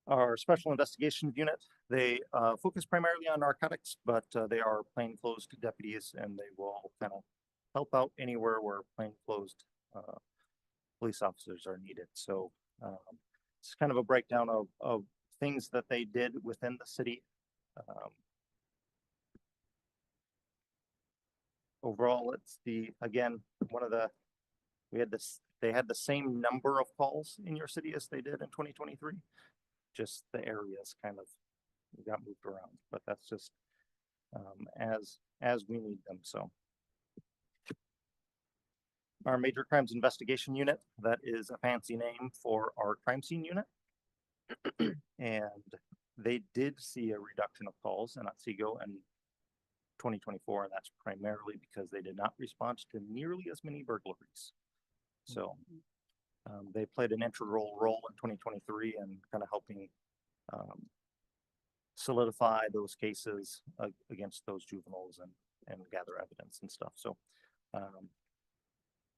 [SPEAKER 9] Our special investigation unit, they focus primarily on narcotics, but they are plainclothes deputies and they will kind of help out anywhere where plainclothes police officers are needed. So it's kind of a breakdown of things that they did within the city. Overall, it's they had the same number of calls in your city as they did in 2023. Just the areas kind of got moved around, but that's just as we need them. So our major crimes investigation unit, that is a fancy name for our crime scene unit. And they did see a reduction of calls in Otsego in 2024, and that's primarily because they did not respond to nearly as many burglaries. So they played an integral role in 2023 and kind of helping solidify those cases against those juveniles and gather evidence and stuff. So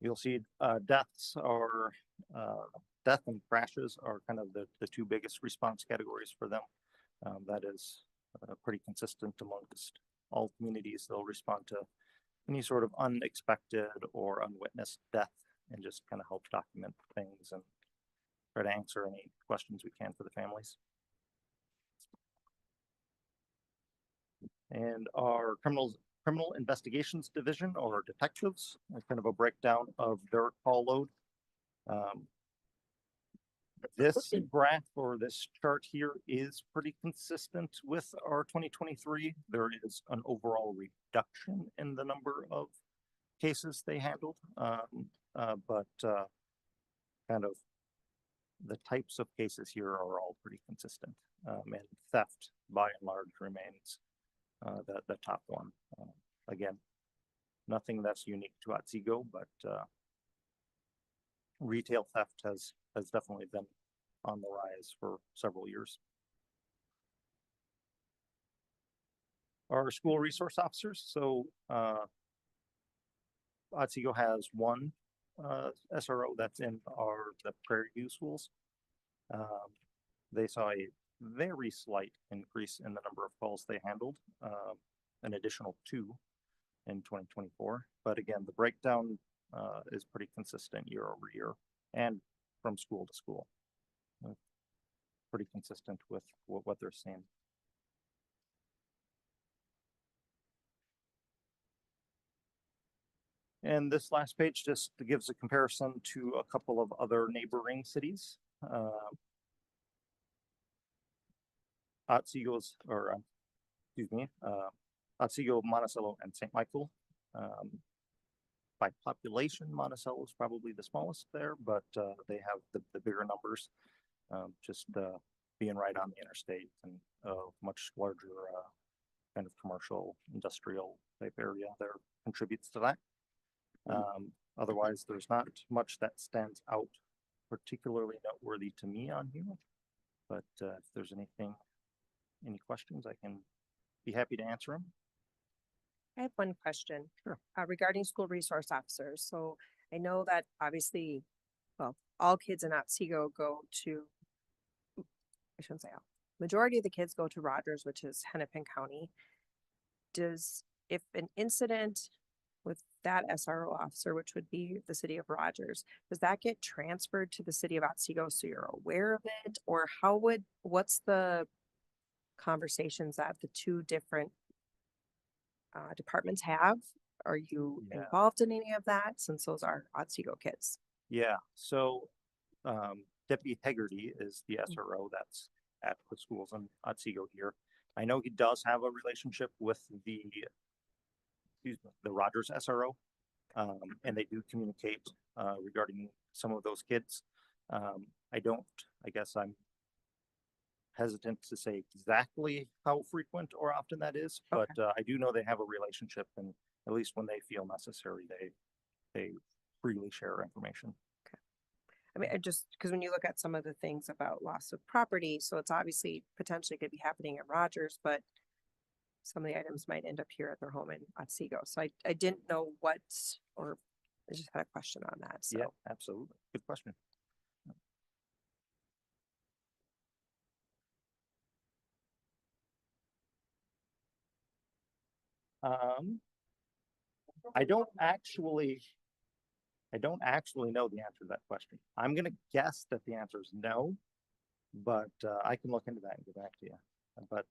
[SPEAKER 9] you'll see death and crashes are kind of the two biggest response categories for them. That is pretty consistent amongst all communities. They'll respond to any sort of unexpected or unwitnessed death and just kind of help document things and try to answer any questions we can for the families. And our criminal investigations division or detectives, kind of a breakdown of their call load. This graph or this chart here is pretty consistent with our 2023. There is an overall reduction in the number of cases they handled, but kind of the types of cases here are all pretty consistent. And theft by and large remains the top one. Again, nothing that's unique to Otsego, but retail theft has definitely been on the rise for several years. Our school resource officers, so Otsego has one SRO that's in the Prairie View schools. They saw a very slight increase in the number of calls they handled, an additional 2 in 2024. But again, the breakdown is pretty consistent year over year and from school to school. Pretty consistent with what they're seeing. And this last page just gives a comparison to a couple of other neighboring cities. Otsego's, or excuse me, Otsego, Monticello, and St. Michael. By population, Monticello is probably the smallest there, but they have the bigger numbers, just being right on the interstate and much larger kind of commercial, industrial type area there contributes to that. Otherwise, there's not much that stands out particularly noteworthy to me on here, but if there's any questions, I can be happy to answer them.
[SPEAKER 1] I have one question.
[SPEAKER 9] Sure.
[SPEAKER 1] Regarding school resource officers. So I know that obviously, well, all kids in Otsego go to, I shouldn't say all, majority of the kids go to Rogers, which is Hennepin County. If an incident with that SRO officer, which would be the city of Rogers, does that get transferred to the city of Otsego so you're aware of it? Or what's the conversations that the two different departments have? Are you
[SPEAKER 9] Yeah.
[SPEAKER 1] involved in any of that since those are Otsego kids?
[SPEAKER 9] Yeah, so Deputy Hegarty is the SRO that's at the schools in Otsego here. I know he does have a relationship with the Rogers SRO, and they do communicate regarding some of those kids. I guess I'm hesitant to say exactly how frequent or often that is, but I do know they have a relationship, and at least when they feel necessary, they freely share information.
[SPEAKER 1] I mean, just because when you look at some of the things about loss of property, so it's obviously potentially could be happening at Rogers, but some of the items might end up here at their home in Otsego. So I didn't know or I just had a question on that. So
[SPEAKER 9] Yeah, absolutely. Good question. I don't actually know the answer to that question. I'm gonna guess that the answer is no, but I can look into that and get back to you. But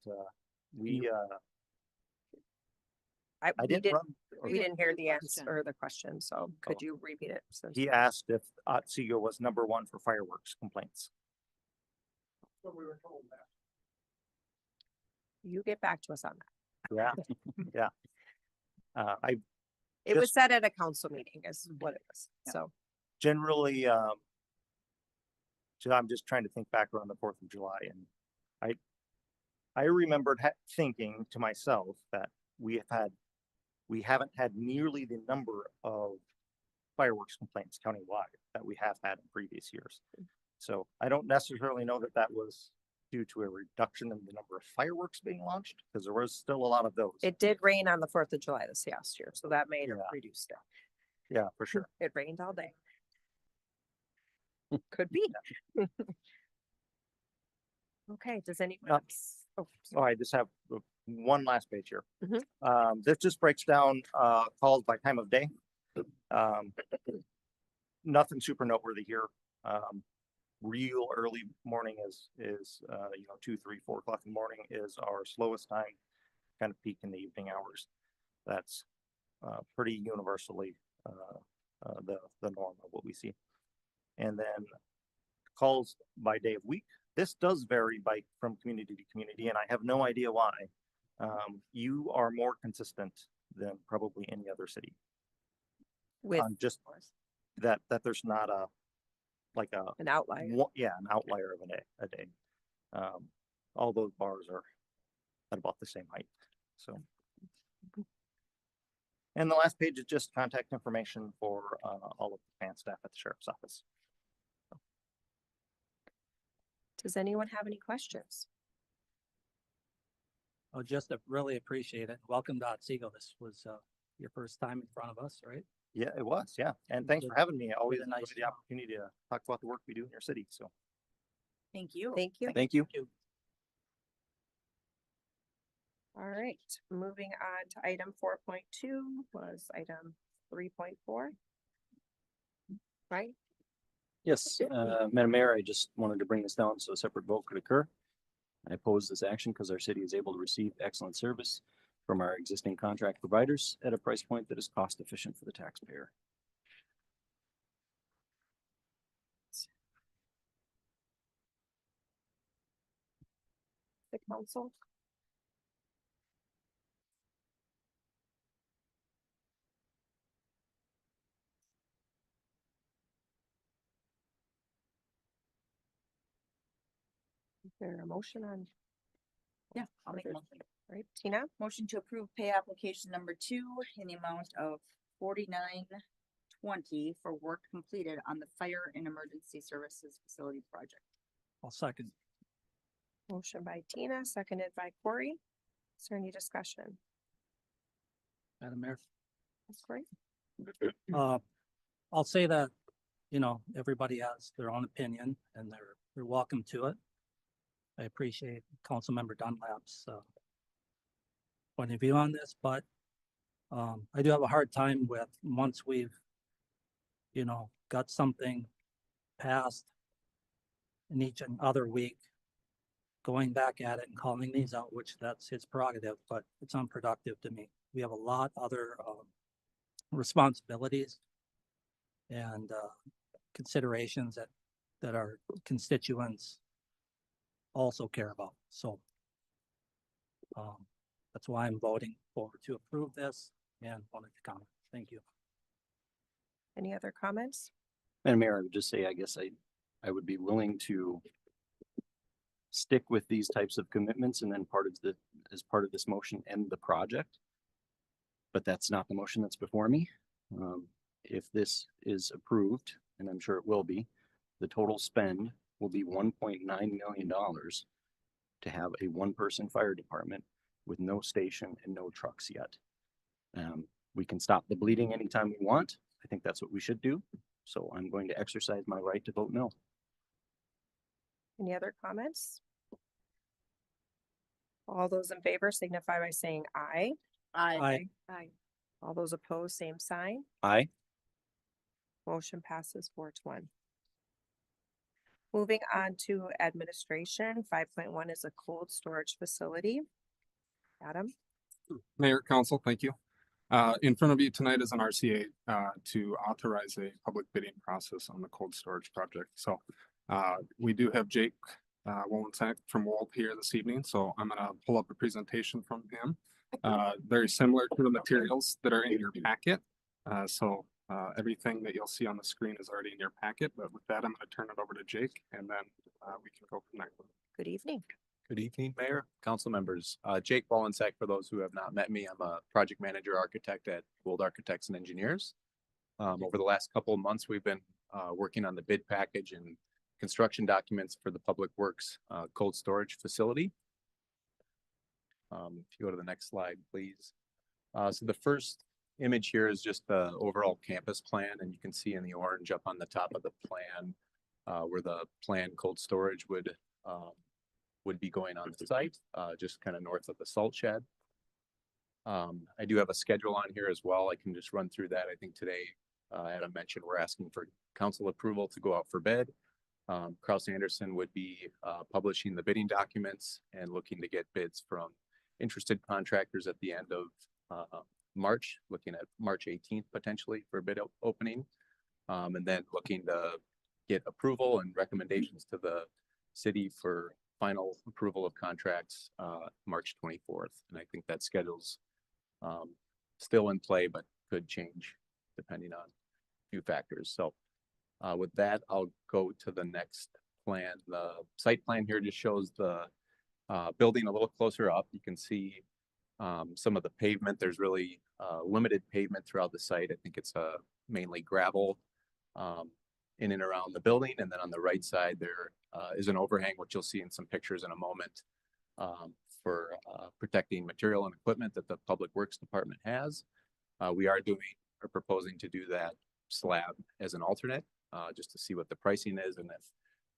[SPEAKER 9] I
[SPEAKER 1] we
[SPEAKER 9] didn't run.
[SPEAKER 1] we didn't hear the
[SPEAKER 10] question.
[SPEAKER 1] answer or the question. So could you repeat it? Since
[SPEAKER 9] He asked if Otsego was #1 for fireworks complaints.
[SPEAKER 1] you get back to us on that.
[SPEAKER 9] Yeah, yeah.
[SPEAKER 1] It was said at a council meeting is what it was.
[SPEAKER 9] Yeah.
[SPEAKER 1] So
[SPEAKER 9] Generally, so I'm just trying to think back around the 4th of July, and I remembered thinking to myself that we haven't had nearly the number of fireworks complaints countywide that we have had in previous years. So I don't necessarily know that was due to a reduction in the number of fireworks being launched, because there was still a lot of those.
[SPEAKER 1] it did rain on the 4th of July this last year. So that may have
[SPEAKER 9] Yeah.
[SPEAKER 1] reduced it.
[SPEAKER 9] Yeah, for sure.
[SPEAKER 1] It rained all day. Could be. Okay, does anyone else? Oh,
[SPEAKER 9] Oh, I just have one last page here.
[SPEAKER 1] Mhm.
[SPEAKER 9] This just breaks down calls by time of day. Nothing super noteworthy here. Real early morning is 2, 3, 4 o'clock in the morning is our slowest time. kind of peak in the evening hours. That's pretty universally the norm of what we see. And then calls by day of week. This does vary from community to community, and I have no idea why. You are more consistent than probably any other city.
[SPEAKER 1] With
[SPEAKER 9] Just that there's not
[SPEAKER 1] an outlier.
[SPEAKER 9] an outlier of a day. All those bars are at about the same height. So, and the last page is just contact information for all of the plant staff at the sheriff's office.
[SPEAKER 1] Does anyone have any questions?
[SPEAKER 4] Oh, just really appreciate it. Welcome to Otsego. This was your first time in front of us, right?
[SPEAKER 9] Yeah, it was. Yeah, and thanks for
[SPEAKER 4] Did-
[SPEAKER 9] having me. I always
[SPEAKER 4] did a
[SPEAKER 9] enjoy
[SPEAKER 4] nice
[SPEAKER 9] the
[SPEAKER 4] job.
[SPEAKER 9] opportunity to talk about the work we do in your city. So,
[SPEAKER 3] Thank you.
[SPEAKER 1] Thank you.
[SPEAKER 7] Thank you.
[SPEAKER 1] All right, moving on to item 4.2 was item 3.4. Right?
[SPEAKER 7] Yes, Madam Mayor, I just wanted to bring this down so a separate vote could occur. I oppose this action because our city is able to receive excellent service from our existing contract providers at a price point that is cost efficient for the taxpayer.
[SPEAKER 1] The council. Is there a motion on?
[SPEAKER 2] Yeah, I'll make a
[SPEAKER 1] Is it-
[SPEAKER 2] motion.
[SPEAKER 1] Right, Tina,
[SPEAKER 2] Motion to approve pay application number 2 in the amount of $49.20 for work completed on the fire and emergency services facility project.
[SPEAKER 4] I'll second.
[SPEAKER 1] motion by Tina, seconded by Corey. Is there any discussion?
[SPEAKER 4] Madam Mayor.
[SPEAKER 1] Yes, Corey?
[SPEAKER 4] I'll say that, everybody has their own opinion and they're welcome to it. I appreciate Councilmember Dunlap's point of view on this, but I do have a hard time with once we've, got something passed in each and other week, going back at it and calling these out, which that's his prerogative, but it's unproductive to me. We have a lot other responsibilities and considerations that our constituents also care about. So that's why I'm voting to approve this and wanted to comment. Thank you.
[SPEAKER 1] Any other comments?
[SPEAKER 7] Madam Mayor, I would just say, I guess I would be willing to stick with these types of commitments and then as part of this motion, end the project. But that's not the motion that's before me. If this is approved, and I'm sure it will be, the total spend will be $1.9 million to have a one-person fire department with no station and no trucks yet. We can stop the bleeding anytime we want. I think that's what we should do. So I'm going to exercise my right to vote no.
[SPEAKER 1] Any other comments? All those in favor signify by saying aye.
[SPEAKER 4] Aye.
[SPEAKER 1] Aye. All those opposed, same sign.
[SPEAKER 7] Aye.
[SPEAKER 1] Motion passes 4-1. Moving on to administration, 5.1 is a cold storage facility. Adam,
[SPEAKER 6] Mayor, Council, thank you. In front of you tonight is an RCA to authorize a public bidding process on the cold storage project. So we do have Jake Wolensack from Wold here this evening, so I'm gonna pull up a presentation from him. Very similar to the materials that are in your packet. Everything that you'll see on the screen is already in your packet, but with that, I'm gonna turn it over to Jake and then we can go from there.
[SPEAKER 1] good evening.
[SPEAKER 11] Good evening, Mayor, council members. Jake Bolensack, for those who have not met me, I'm a project manager architect at Gold Architects and Engineers. Over the last couple of months, we've been working on the bid package and construction documents for the Public Works cold storage facility. If you go to the next slide, please. So the first image here is just the overall campus plan, and you can see in the orange up on the top of the plan where the planned cold storage would be going on the site, just kind of north of the salt shed. I do have a schedule on here as well. I can just run through that. I think today, Adam mentioned, we're asking for council approval to go out for bid. Carl Sanderson would be publishing the bidding documents and looking to get bids from interested contractors at the end of March, looking at March 18th potentially for a bid opening. And then looking to get approval and recommendations to the city for final approval of contracts March 24th. And I think that schedule's still in play, but could change depending on a few factors. So with that, I'll go to the next plan. The site plan here just shows the building a little closer up. You can see some of the pavement. There's really limited pavement throughout the site. I think it's mainly gravel in and around the building. And then on the right side, there is an overhang, which you'll see in some pictures in a moment, for protecting material and equipment that the Public Works Department has. We are proposing to do that slab as an alternate, just to see what the pricing is. And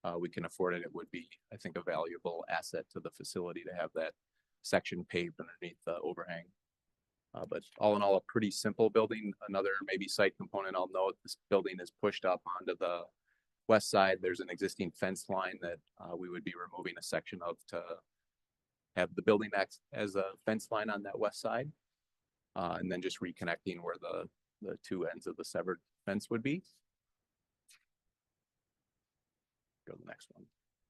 [SPEAKER 11] if we can afford it, it would be, I think, a valuable asset to the facility to have that section paved underneath the overhang. But all in all, a pretty simple building. Another maybe site component I'll note, this building is pushed up onto the west side. There's an existing fence line that we would be removing a section of to have the building act as a fence line on that west side. And then just reconnecting where the two ends of the severed fence would be. Go to the next one.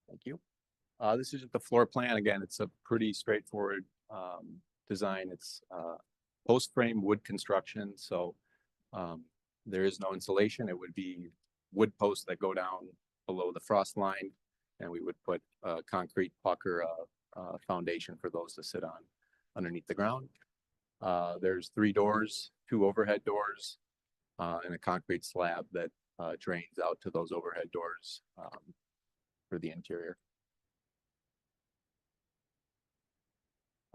[SPEAKER 11] Thank you. This is just the floor plan. Again, it's a pretty straightforward design. It's post frame wood construction. So there is no insulation. It would be wood posts that go down below the frost line. And we would put a concrete pucker foundation for those to sit on underneath the ground. There's 3 doors, 2 overhead doors, and a concrete slab that drains out to those overhead doors for the interior.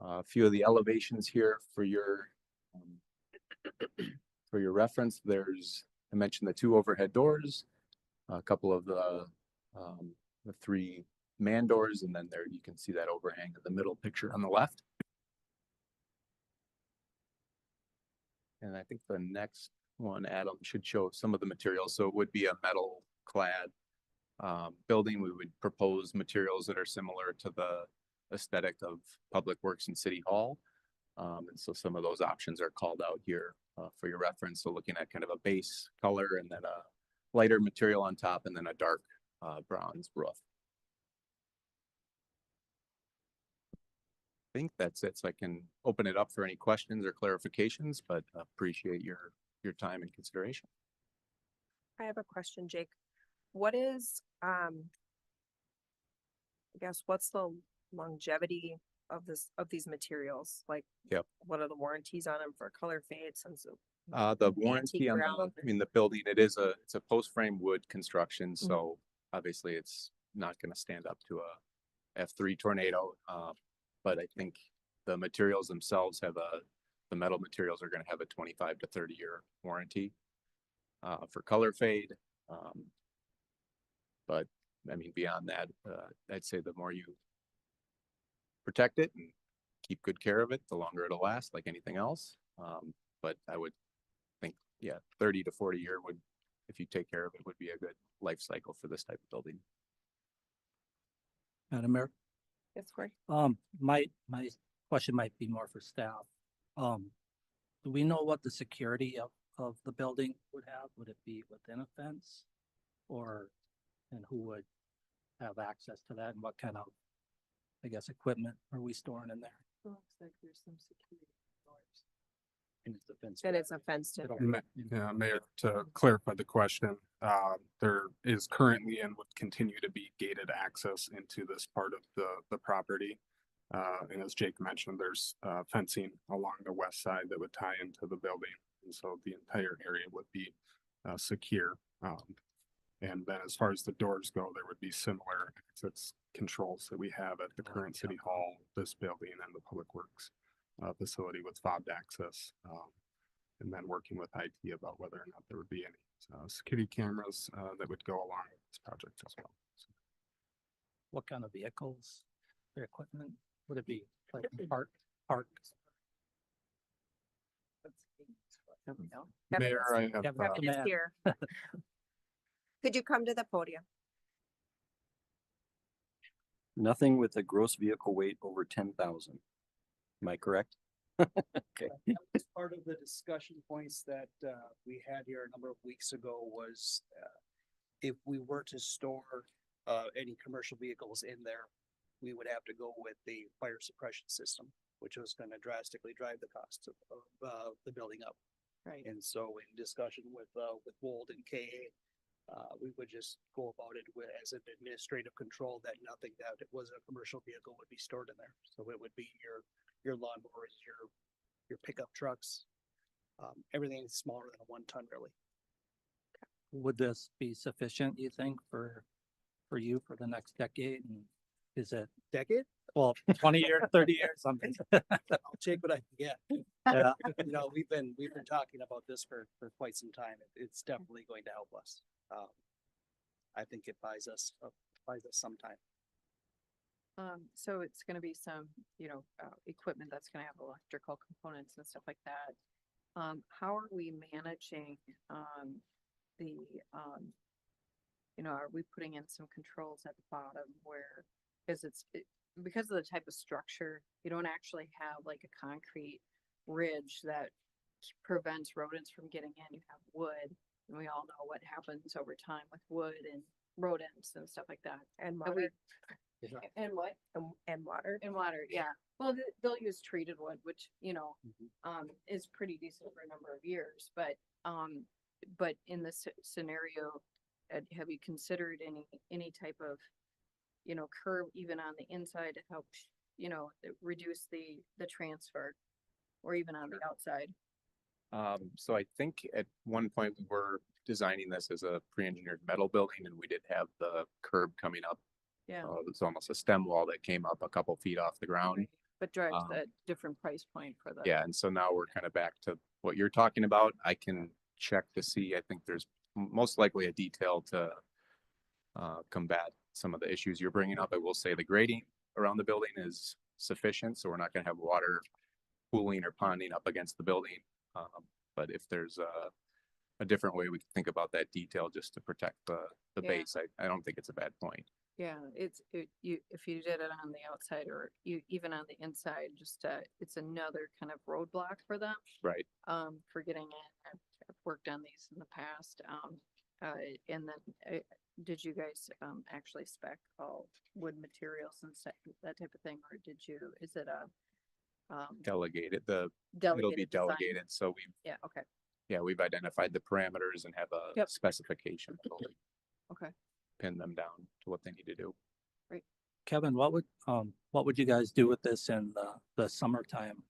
[SPEAKER 11] A few of the elevations here for your reference. I mentioned the 2 overhead doors, a couple of the 3 man doors, and then there you can see that overhang in the middle picture on the left. And I think the next one, Adam, should show some of the materials. So it would be a metal clad building. We would propose materials that are similar to the aesthetic of Public Works and City Hall. And so some of those options are called out here for your reference. So looking at kind of a base color and then a lighter material on top and then a dark bronze roof. I think that's it. So I can open it up for any questions or clarifications, but appreciate your time and consideration.
[SPEAKER 1] I have a question, Jake. What is, I guess, what's the longevity of these materials? Like,
[SPEAKER 11] Yep.
[SPEAKER 1] What are the warranties on them for color fade, since
[SPEAKER 11] The warranty on
[SPEAKER 1] ground.
[SPEAKER 11] the building, it's a post frame wood construction. So obviously it's not going to stand up to a F3 tornado. But I think the materials themselves the metal materials are going to have a 25 to 30 year warranty for color fade. But I mean, beyond that, I'd say the more you protect it and keep good care of it, the longer it'll last, like anything else. But I would think, 30 to 40 year if you take care of it, would be a good life cycle for this type of building.
[SPEAKER 4] Madam Mayor,
[SPEAKER 1] Yes, Corey?
[SPEAKER 4] my question might be more for staff. Do we know what the security of the building would have? Would it be within a fence? And who would have access to that, and what kind of, I guess, equipment are we storing in there?
[SPEAKER 10] Looks like there's some security doors.
[SPEAKER 11] And it's a fence.
[SPEAKER 1] And it's a fenced in.
[SPEAKER 6] Yeah, Mayor, to clarify the question, there is currently and would continue to be gated access into this part of the property. And as Jake mentioned, there's fencing along the west side that would tie into the building. And so the entire area would be secure. And then as far as the doors go, there would be similar access controls that we have at the current City Hall, this building, and the Public Works facility with fobbed access. And then working with IT about whether or not there would be any security cameras that would go along with this project as well. So,
[SPEAKER 4] What kind of vehicles or equipment would it be? Like park?
[SPEAKER 6] Mayor, I have,
[SPEAKER 1] Kevin is here. Could you come to the podium?
[SPEAKER 7] Nothing with a gross vehicle weight over 10,000. Am I correct?
[SPEAKER 12] As part of the discussion points that we had here a number of weeks ago was if we were to store any commercial vehicles in there, we would have to go with the fire suppression system, which was going to drastically drive the cost of the building up.
[SPEAKER 10] Right.
[SPEAKER 12] And so in discussion with Wold and KA, we would just go about it as an administrative control that nothing that it was a commercial vehicle would be stored in there. So it would be your lawnmowers, your pickup trucks, everything smaller than a 1 ton really.
[SPEAKER 4] Would this be sufficient, you think, for you for the next decade? And is it,
[SPEAKER 12] Decade?
[SPEAKER 4] well, 20 years, 30 years, something?
[SPEAKER 12] I'll take what I can get.
[SPEAKER 4] Yeah.
[SPEAKER 12] You know, we've been talking about this for quite some time. It's definitely going to help us. I think it buys us some time.
[SPEAKER 10] So it's gonna be some, equipment that's gonna have electrical components and stuff like that. How are we managing, the, are we putting in some controls at the bottom where, because of the type of structure, you don't actually have like a concrete ridge that prevents rodents from getting in. You have wood, and we all know what happens over time with wood and rodents and stuff like that.
[SPEAKER 1] And
[SPEAKER 10] Have we-
[SPEAKER 1] water,
[SPEAKER 10] And what?
[SPEAKER 1] and water.
[SPEAKER 10] And water, yeah. Well, they'll use treated wood, which, is pretty decent for a number of years, but in this scenario, have you considered any type of, curb even on the inside to help, reduce the transfer, or even on the outside?
[SPEAKER 11] So I think at one point we were designing this as a pre-engineered metal building and we did have the curb coming up.
[SPEAKER 10] Yeah,
[SPEAKER 11] It was almost a stem wall that came up a couple feet off the ground.
[SPEAKER 10] but drives
[SPEAKER 11] um,
[SPEAKER 10] a different price point for the.
[SPEAKER 11] Yeah, and so now we're kind of back to what you're talking about. I can check to see, I think there's most likely a detail to combat some of the issues you're bringing up. I will say the grading around the building is sufficient, so we're not gonna have water pooling or ponding up against the building. But if there's a different way we can think about that detail just to protect the
[SPEAKER 10] Yeah.
[SPEAKER 11] base, I don't think it's a bad point.
[SPEAKER 10] Yeah, if you did it on the outside or even on the inside, just, it's another kind of roadblock for them,
[SPEAKER 11] Right.
[SPEAKER 10] for getting in. I've worked on these in the past. And then, did you guys, actually spec all wood materials and that type of thing, or is it a,
[SPEAKER 11] Delegated, it'll be
[SPEAKER 10] delegated design?
[SPEAKER 11] delegated, so
[SPEAKER 10] Yeah, okay,
[SPEAKER 11] we've identified the parameters and have a
[SPEAKER 10] Yep.
[SPEAKER 11] specification. That'll
[SPEAKER 10] okay.
[SPEAKER 11] pin them down to what they need to do.
[SPEAKER 4] Kevin, what would you guys do with this in the summertime?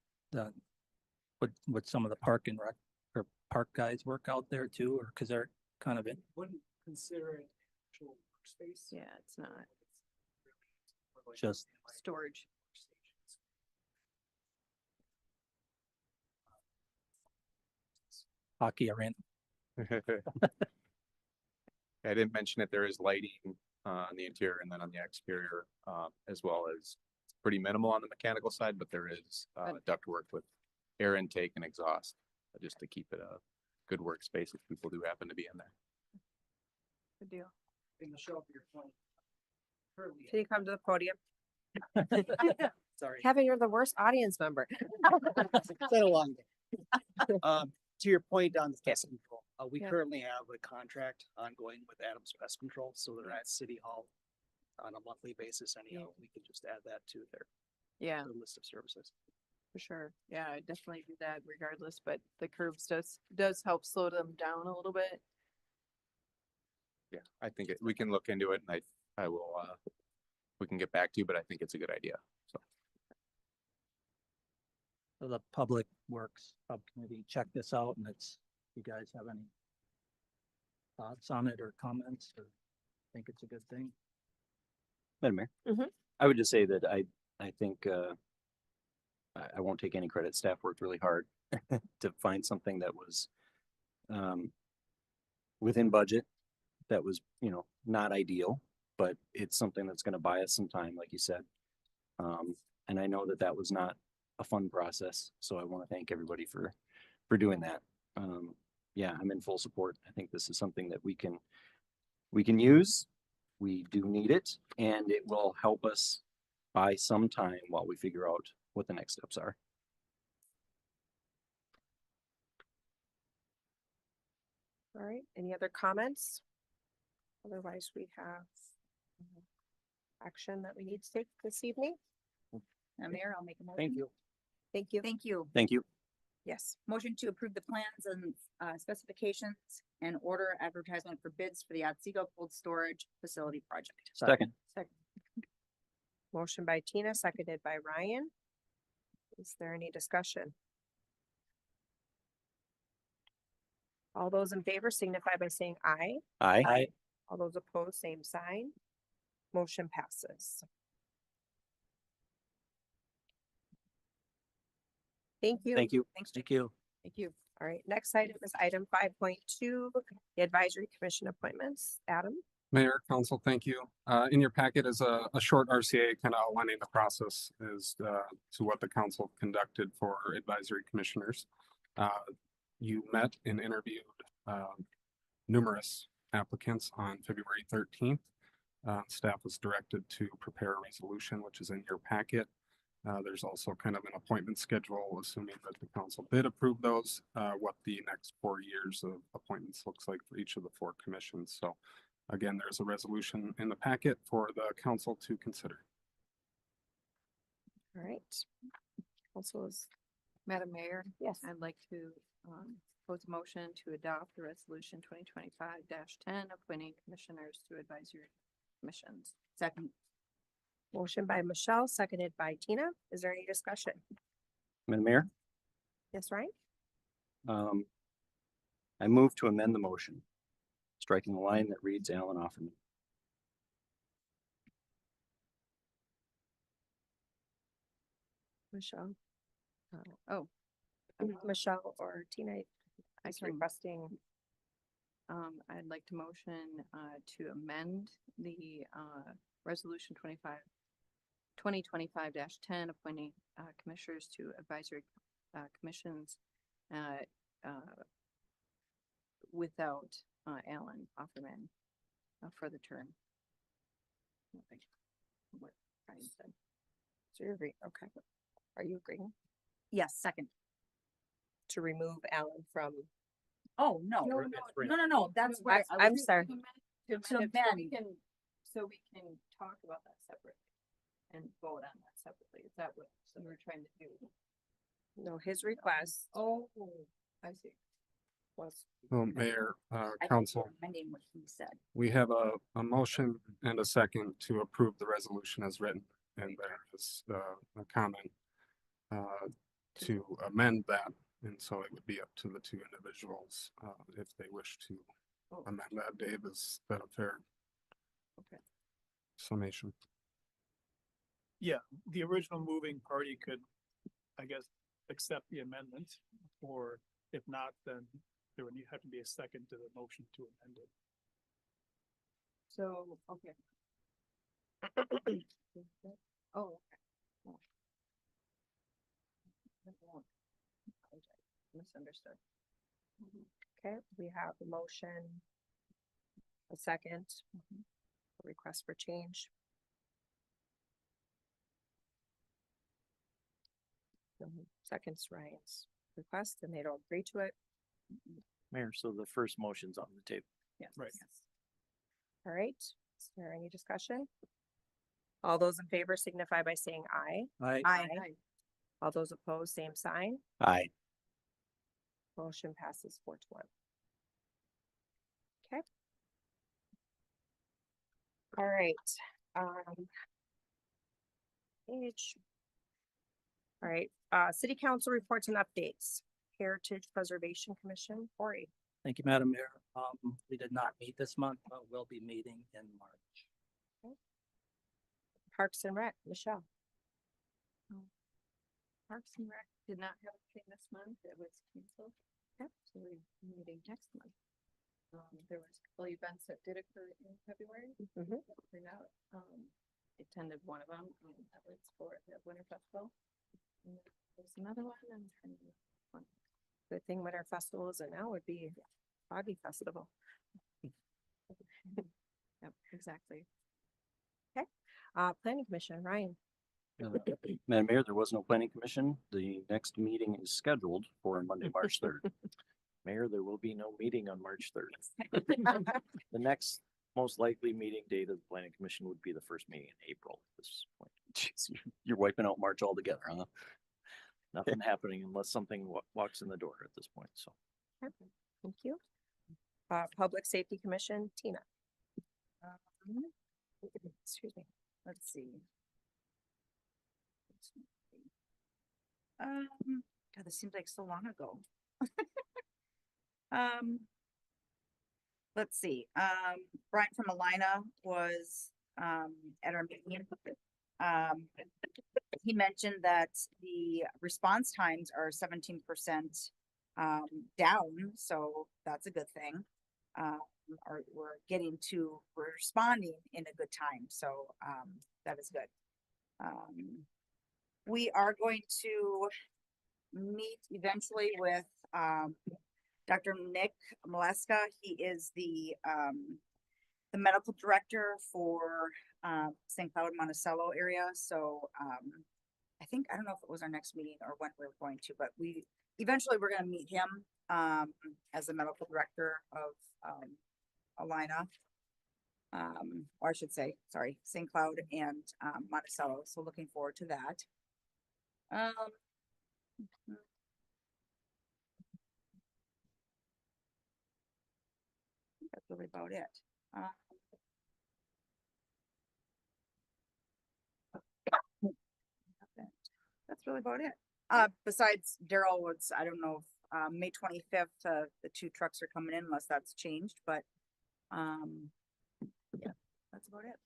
[SPEAKER 4] Would some of the park and rec or park guys work out there too, or cause they're kind of in?
[SPEAKER 12] Wouldn't consider it actual workspace.
[SPEAKER 10] Yeah, it's not
[SPEAKER 4] Just
[SPEAKER 10] storage.
[SPEAKER 4] hockey arena.
[SPEAKER 11] I didn't mention it, there is lighting on the interior and then on the exterior, as well as pretty minimal on the mechanical side, but there is ductwork with air intake and exhaust, just to keep it a good workspace if people do happen to be in there.
[SPEAKER 10] Good deal.
[SPEAKER 12] In the show up your point. Currently,
[SPEAKER 1] Can you come to the podium?
[SPEAKER 12] sorry.
[SPEAKER 1] Kevin, you're the worst audience member.
[SPEAKER 12] It's been a long day. To your point on the pest control, we
[SPEAKER 1] Yeah.
[SPEAKER 12] currently have a contract ongoing with Adams Pest Control, so they're at City Hall on a monthly basis anyhow. We can just add that to
[SPEAKER 10] Yeah,
[SPEAKER 12] their list of services.
[SPEAKER 10] for sure. Yeah, I definitely do that regardless, but the curbs does help slow them down a little bit.
[SPEAKER 11] Yeah, I think we can look into it and I will, we can get back to you, but I think it's a good idea. So.
[SPEAKER 4] So the Public Works Subcommittee check this out and you guys have any thoughts on it or comments or think it's a good thing?
[SPEAKER 7] Madam Mayor?
[SPEAKER 1] Mhm.
[SPEAKER 7] I would just say that I think, I won't take any credit. Staff worked really hard to find something that was, within budget, that was, not ideal, but it's something that's gonna buy us some time, like you said. And I know that was not a fun process, so I want to thank everybody for doing that. Yeah, I'm in full support. I think this is something that we can use. We do need it, and it will help us buy some time while we figure out what the next steps are.
[SPEAKER 1] All right, any other comments? Otherwise, we have action that we need to take this evening.
[SPEAKER 2] Mayor, I'll make a motion.
[SPEAKER 4] Thank you.
[SPEAKER 1] Thank you.
[SPEAKER 2] Thank you.
[SPEAKER 7] Thank you.
[SPEAKER 1] Yes,
[SPEAKER 2] Motion to approve the plans and specifications and order advertisement for bids for the Otsego cold storage facility project.
[SPEAKER 7] Second.
[SPEAKER 1] motion by Tina, seconded by Ryan. Is there any discussion? All those in favor signify by saying aye.
[SPEAKER 7] Aye.
[SPEAKER 1] All those opposed, same sign. Motion passes. Thank you.
[SPEAKER 7] Thank you.
[SPEAKER 2] Thanks,
[SPEAKER 4] Thank you.
[SPEAKER 2] Thank you.
[SPEAKER 1] All right, next item is item 5.2, the advisory commission appointments. Adam?
[SPEAKER 6] Mayor, council, thank you. In your packet is a short RCA kind of outlining the process as to what the council conducted for advisory commissioners. You met and interviewed numerous applicants on February 13th. Staff was directed to prepare a resolution, which is in your packet. There's also kind of an appointment schedule, assuming that the council did approve those, what the next 4 years of appointments looks like for each of the 4 commissions. So again, there's a resolution in the packet for the council to consider.
[SPEAKER 1] All right. Council is,
[SPEAKER 10] Madam Mayor,
[SPEAKER 1] yes,
[SPEAKER 10] I'd like to pose a motion to adopt the resolution 2025-10 appointing commissioners to advisory commissions.
[SPEAKER 2] Second.
[SPEAKER 1] motion by Michelle, seconded by Tina. Is there any discussion?
[SPEAKER 7] Madam Mayor,
[SPEAKER 1] Yes, Ryan?
[SPEAKER 7] I move to amend the motion, striking the line that reads Alan Offerman.
[SPEAKER 1] Michelle?
[SPEAKER 10] Oh.
[SPEAKER 1] Michelle or Tina
[SPEAKER 10] I
[SPEAKER 1] is
[SPEAKER 10] can,
[SPEAKER 1] requesting,
[SPEAKER 10] I'd like to motion to amend the resolution 2025-10 appointing commissioners to advisory commissions without Alan Offerman for the term. Like what Ryan said.
[SPEAKER 1] so you're agreeing, okay. Are you agreeing
[SPEAKER 2] Yes, second.
[SPEAKER 1] to remove Alan from?
[SPEAKER 2] Oh, no,
[SPEAKER 10] No,
[SPEAKER 2] no, that's right. I
[SPEAKER 1] I'm
[SPEAKER 2] was-
[SPEAKER 1] sorry.
[SPEAKER 10] To
[SPEAKER 2] To
[SPEAKER 10] amend it
[SPEAKER 2] amend.
[SPEAKER 10] so we can talk about that separately and vote on that separately. Is that what we're trying to do?
[SPEAKER 1] No, his request
[SPEAKER 10] Oh, I see.
[SPEAKER 1] was,
[SPEAKER 6] Well, Mayor,
[SPEAKER 2] I think
[SPEAKER 6] council,
[SPEAKER 2] we're amending what he said.
[SPEAKER 6] we have a motion and a second to approve the resolution as written. And there is a comment to amend that. And so it would be up to the 2 individuals if they wish to
[SPEAKER 10] Oh.
[SPEAKER 6] amend that. Dave, is that a fair
[SPEAKER 10] Okay.
[SPEAKER 6] summation?
[SPEAKER 13] Yeah, the original moving party could, I guess, accept the amendment, or if not, then there would have to be a second to the motion to amend it.
[SPEAKER 10] So, okay. Oh, okay. Oh. Misunderstood.
[SPEAKER 1] okay, we have a motion, a second, a request for change. Seconds Ryan's request, and they don't agree to it.
[SPEAKER 7] Mayor, so the first motion's on the table.
[SPEAKER 10] Yes.
[SPEAKER 13] Right.
[SPEAKER 10] Yes.
[SPEAKER 1] All right, is there any discussion? All those in favor signify by saying aye.
[SPEAKER 2] Aye.
[SPEAKER 1] All those opposed, same sign.
[SPEAKER 7] Aye.
[SPEAKER 1] Motion passes 4-1. Okay. All right, page. All right, city council reports and updates. Heritage Preservation Commission, Cory.
[SPEAKER 4] Thank you, Madam Mayor. We did not meet this month, but we'll be meeting in March.
[SPEAKER 1] Parks and Rec, Michelle.
[SPEAKER 10] Parks and Rec did not have a thing this month. It was canceled. Yep. So we're meeting next month. There was a couple events that did occur in February.
[SPEAKER 1] Mhm.
[SPEAKER 10] We're not, attended one of them, and that was for the Winter Festival. And there's another one, I'm trying to.
[SPEAKER 1] Good thing Winter Festival isn't now, would be Foggy Festival.
[SPEAKER 10] Yep, exactly.
[SPEAKER 1] Planning Commission, Ryan.
[SPEAKER 7] Madam Mayor, there was no planning commission. The next meeting is scheduled for Monday, March 3rd. Mayor, there will be no meeting on March 3rd. The next most likely meeting date of the planning commission would be the first meeting in April at this point. Jeez, you're wiping out March altogether, huh? Nothing happening unless something walks in the door at this point, so.
[SPEAKER 1] Thank you. Public Safety Commission, Tina.
[SPEAKER 2] Excuse me, let's see. God, this seems like so long ago. Um, let's see, Brian from Alina was, at our meeting. He mentioned that the response times are 17% down, so that's a good thing. Or we're responding in a good time, so that is good. We are going to meet eventually with Dr. Nick Maleska. He is the medical director for St. Cloud Monticello area. So I don't know if it was our next meeting or when we're going to, but eventually we're going to meet him as the medical director of Alina. Or I should say, sorry, St. Cloud and Monticello. So looking forward to that. That's really about it. That's really about it. Besides Daryl Woods, I don't know if May 25th, the 2 trucks are coming in unless that's changed, but yeah, that's about it.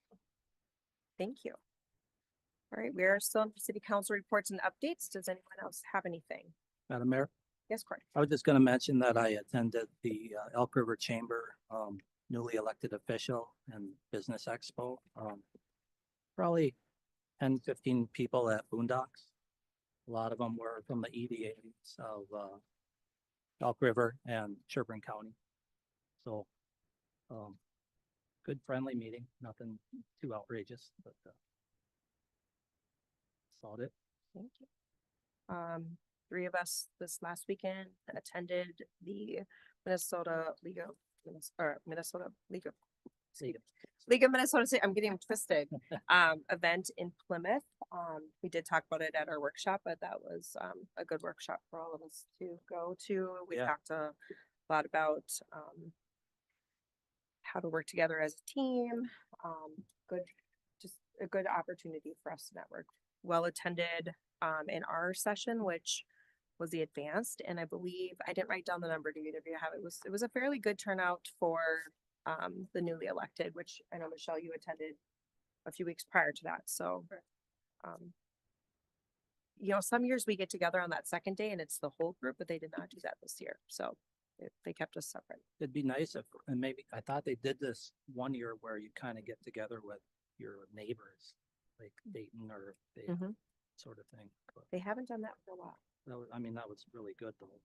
[SPEAKER 1] Thank you. All right, we are still in city council reports and updates. Does anyone else have anything?
[SPEAKER 4] Madam Mayor,
[SPEAKER 1] Yes, Cory.
[SPEAKER 4] I was just gonna mention that I attended the Elk River Chamber newly elected official and business expo. Probably 10, 15 people at Boondocks. A lot of them were from the EDAs of Elk River and Sherburne County. So good friendly meeting, nothing too outrageous, but that's about it.
[SPEAKER 1] Thank you. 3 of us this last weekend attended the Minnesota League of Minnesota State. I'm getting them twisted. Event in Plymouth. We did talk about it at our workshop, but that was a good workshop for all of us to go to. We
[SPEAKER 4] Yeah.
[SPEAKER 1] talked a lot about how to work together as a team. Just a good opportunity for us to network. Well attended in our session, which was the advanced, and I believe I didn't write down the number. Do either of you have it? It was a fairly good turnout for the newly elected, which I know Michelle, you attended a few weeks prior to that. So some years we get together on that second day and it's the whole group, but they did not do that this year. So they kept us separate.
[SPEAKER 4] It'd be nice if, and maybe, I thought they did this one year where you kind of get together with your neighbors, like Dayton or they sort of thing. But
[SPEAKER 1] They haven't done that for a while.
[SPEAKER 4] that was, I mean, that was really good though.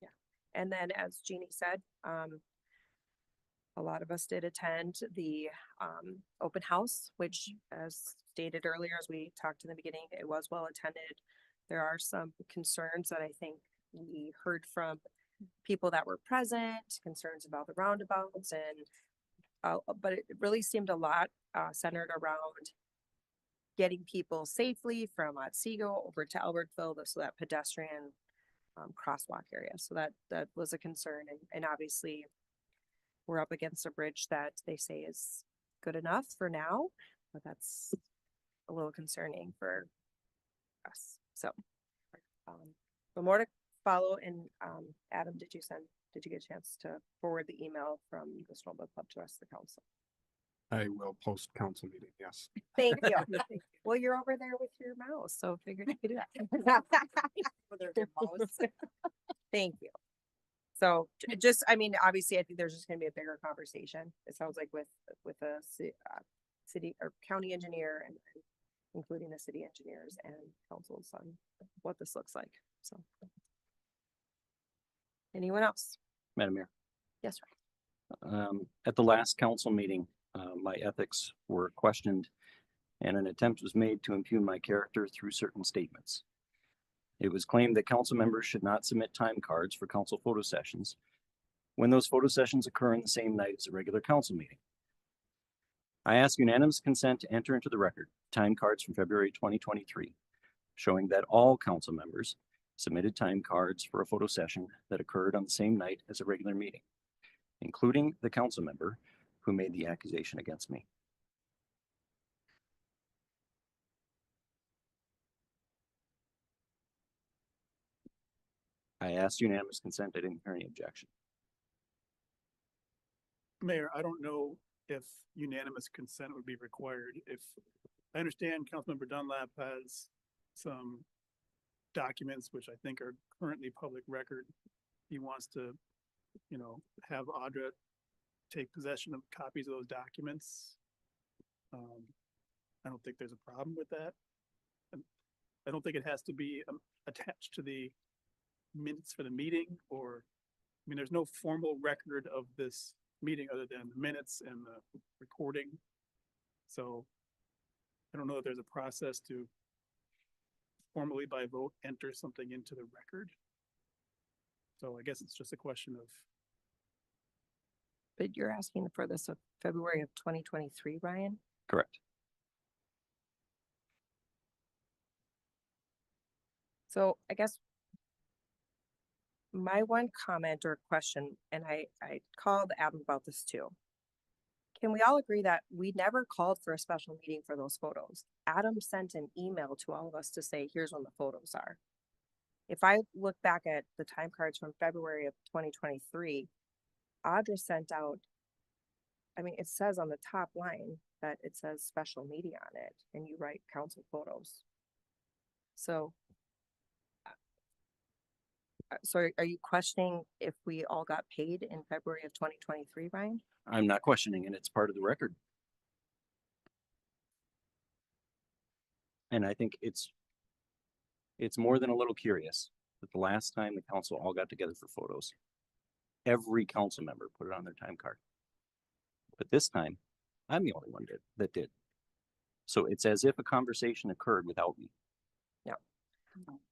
[SPEAKER 1] Yeah. And then as Jeannie said, a lot of us did attend the open house, which as stated earlier, as we talked in the beginning, it was well attended. There are some concerns that I think we heard from people that were present, concerns about the roundabouts and but it really seemed a lot centered around getting people safely from Otsego over to Albertville, so that pedestrian crosswalk area. So that was a concern, and obviously we're up against a bridge that they say is good enough for now, but that's a little concerning for us. So, but more to follow. And Adam, did you get a chance to forward the email from the Snowmobile Club to the rest of the council?
[SPEAKER 6] I will post council meeting, yes.
[SPEAKER 1] Thank you. Well, you're over there with your mouse, so figured you could do that. Thank you. So just, I mean, obviously, I think there's just gonna be a bigger conversation. It sounds like with a city or county engineer and including the city engineers and councils on what this looks like. So. Anyone else?
[SPEAKER 7] Madam Mayor,
[SPEAKER 1] Yes, right.
[SPEAKER 7] at the last council meeting, my ethics were questioned and an attempt was made to impugn my character through certain statements. It was claimed that council members should not submit time cards for council photo sessions when those photo sessions occur in the same night as a regular council meeting. I ask unanimous consent to enter into the record time cards from February 2023, showing that all council members submitted time cards for a photo session that occurred on the same night as a regular meeting, including the council member who made the accusation against me. I asked unanimous consent. I didn't hear any objection.
[SPEAKER 13] Mayor, I don't know if unanimous consent would be required. If, I understand Councilmember Dunlap has some documents which I think are currently public record. He wants to, have Audra take possession of copies of those documents. I don't think there's a problem with that. And I don't think it has to be attached to the minutes for the meeting, or, there's no formal record of this meeting other than the minutes and the recording. So I don't know if there's a process to formally by vote enter something into the record. So I guess it's just a question of,
[SPEAKER 1] But you're asking for this of February of 2023, Ryan?
[SPEAKER 7] Correct.
[SPEAKER 1] So I guess my one comment or question, and I called Adam about this too. Can we all agree that we never called for a special meeting for those photos? Adam sent an email to all of us to say, here's when the photos are. If I look back at the time cards from February of 2023, Audra sent out, it says on the top line that it says special meeting on it, and you write council photos. So are you questioning if we all got paid in February of 2023, Ryan?
[SPEAKER 7] I'm not questioning it. It's part of the record. And I think it's more than a little curious that the last time the council all got together for photos, every council member put it on their time card. But this time, I'm the only one that did. So it's as if a conversation occurred without me.
[SPEAKER 1] No.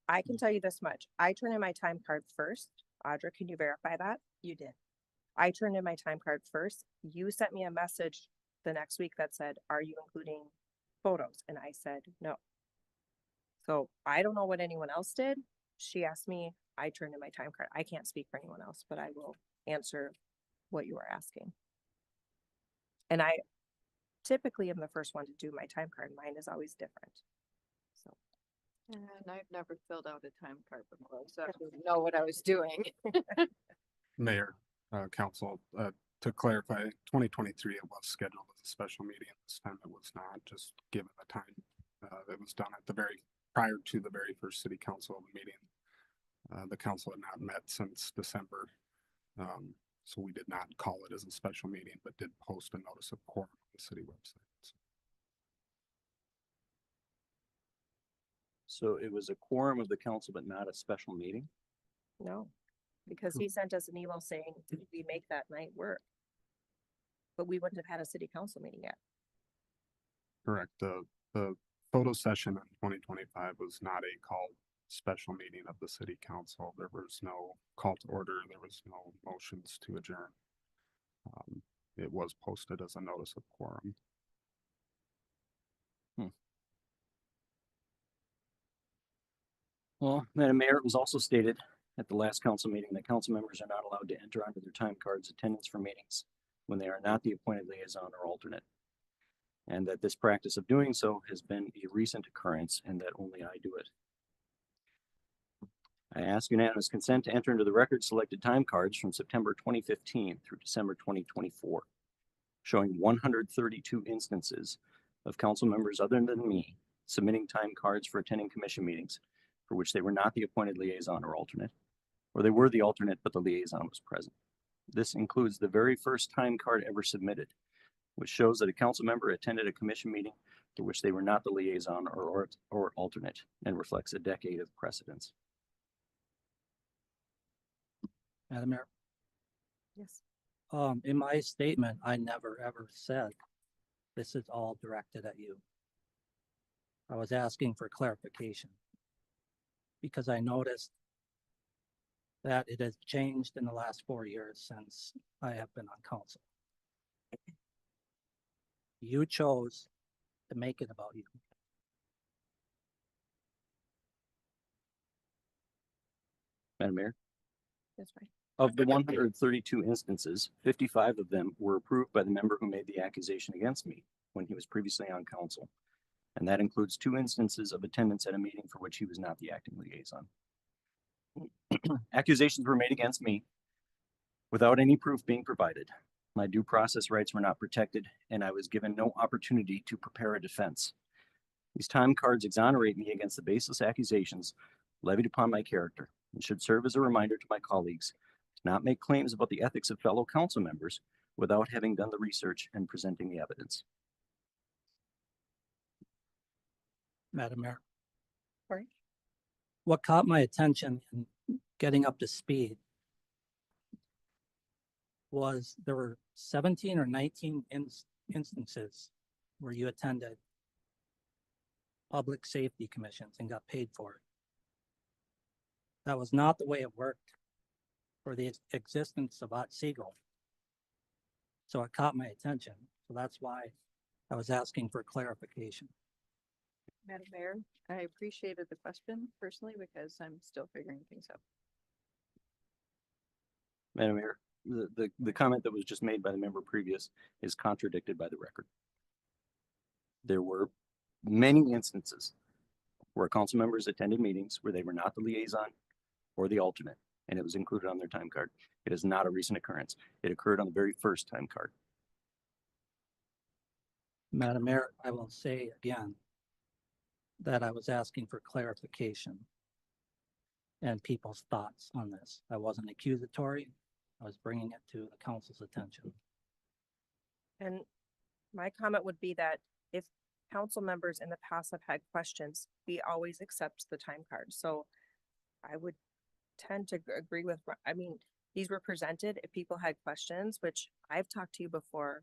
[SPEAKER 1] I can tell you this much. I turned in my time card first. Audra, can you verify that? You did. I turned in my time card first. You sent me a message the next week that said, are you including photos? And I said, no. So I don't know what anyone else did. She asked me, I turned in my time card. I can't speak for anyone else, but I will answer what you are asking. And I typically am the first one to do my time card. Mine is always different. So.
[SPEAKER 10] And I've never filled out a time card before, so I didn't know what I was doing.
[SPEAKER 6] Mayor, council, to clarify, 2023, it was scheduled as a special meeting. This time it was not, just given the time that was done at prior to the very first city council meeting. The council had not met since December. So we did not call it as a special meeting, but did post a notice of quorum on the city website.
[SPEAKER 7] So it was a quorum of the council, but not a special meeting?
[SPEAKER 1] No, because he sent us an email saying, did we make that night work? But we wouldn't have had a city council meeting yet.
[SPEAKER 6] Correct. The photo session in 2025 was not a called special meeting of the city council. There was no call to order. There was no motions to adjourn. It was posted as a notice of quorum.
[SPEAKER 7] Well, Madam Mayor, it was also stated at the last council meeting that council members are not allowed to enter onto their time cards attendance for meetings when they are not the appointed liaison or alternate. And that this practice of doing so has been a recent occurrence and that only I do it. I ask unanimous consent to enter into the record selected time cards from September 2015 through December 2024, showing 132 instances of council members other than me submitting time cards for attending commission meetings for which they were not the appointed liaison or alternate, or they were the alternate but the liaison was present. This includes the very first time card ever submitted, which shows that a council member attended a commission meeting for which they were not the liaison or alternate, and reflects a decade of precedence.
[SPEAKER 4] Madam Mayor,
[SPEAKER 1] Yes.
[SPEAKER 4] in my statement, I never ever said this is all directed at you. I was asking for clarification. Because I noticed that it has changed in the last 4 years since I have been on council. You chose to make it about you.
[SPEAKER 7] Madam Mayor,
[SPEAKER 1] That's fine.
[SPEAKER 7] of the 132 instances, 55 of them were approved by the member who made the accusation against me when he was previously on council. And that includes 2 instances of attendance at a meeting for which he was not the acting liaison. Accusations were made against me without any proof being provided. My due process rights were not protected, and I was given no opportunity to prepare a defense. These time cards exonerate me against the baseless accusations levied upon my character and should serve as a reminder to my colleagues to not make claims about the ethics of fellow council members without having done the research and presenting the evidence.
[SPEAKER 4] Madam Mayor.
[SPEAKER 1] Sorry.
[SPEAKER 4] What caught my attention in getting up to speed was there were 17 or 19 instances where you attended public safety commissions and got paid for it. That was not the way it worked for the existence of Otsego. So it caught my attention. So that's why I was asking for clarification.
[SPEAKER 10] Madam Mayor, I appreciated the question personally because I'm still figuring things out.
[SPEAKER 7] Madam Mayor, the comment that was just made by the member previous is contradicted by the record. There were many instances where council members attended meetings where they were not the liaison or the alternate, and it was included on their time card. It is not a recent occurrence. It occurred on the very first time card.
[SPEAKER 4] Madam Mayor, I will say again that I was asking for clarification and people's thoughts on this. I wasn't accusatory. I was bringing it to the council's attention.
[SPEAKER 1] And my comment would be that if council members in the past have had questions, we always accept the time card. So I would tend to agree with, I mean, these were presented. If people had questions, which I've talked to you before,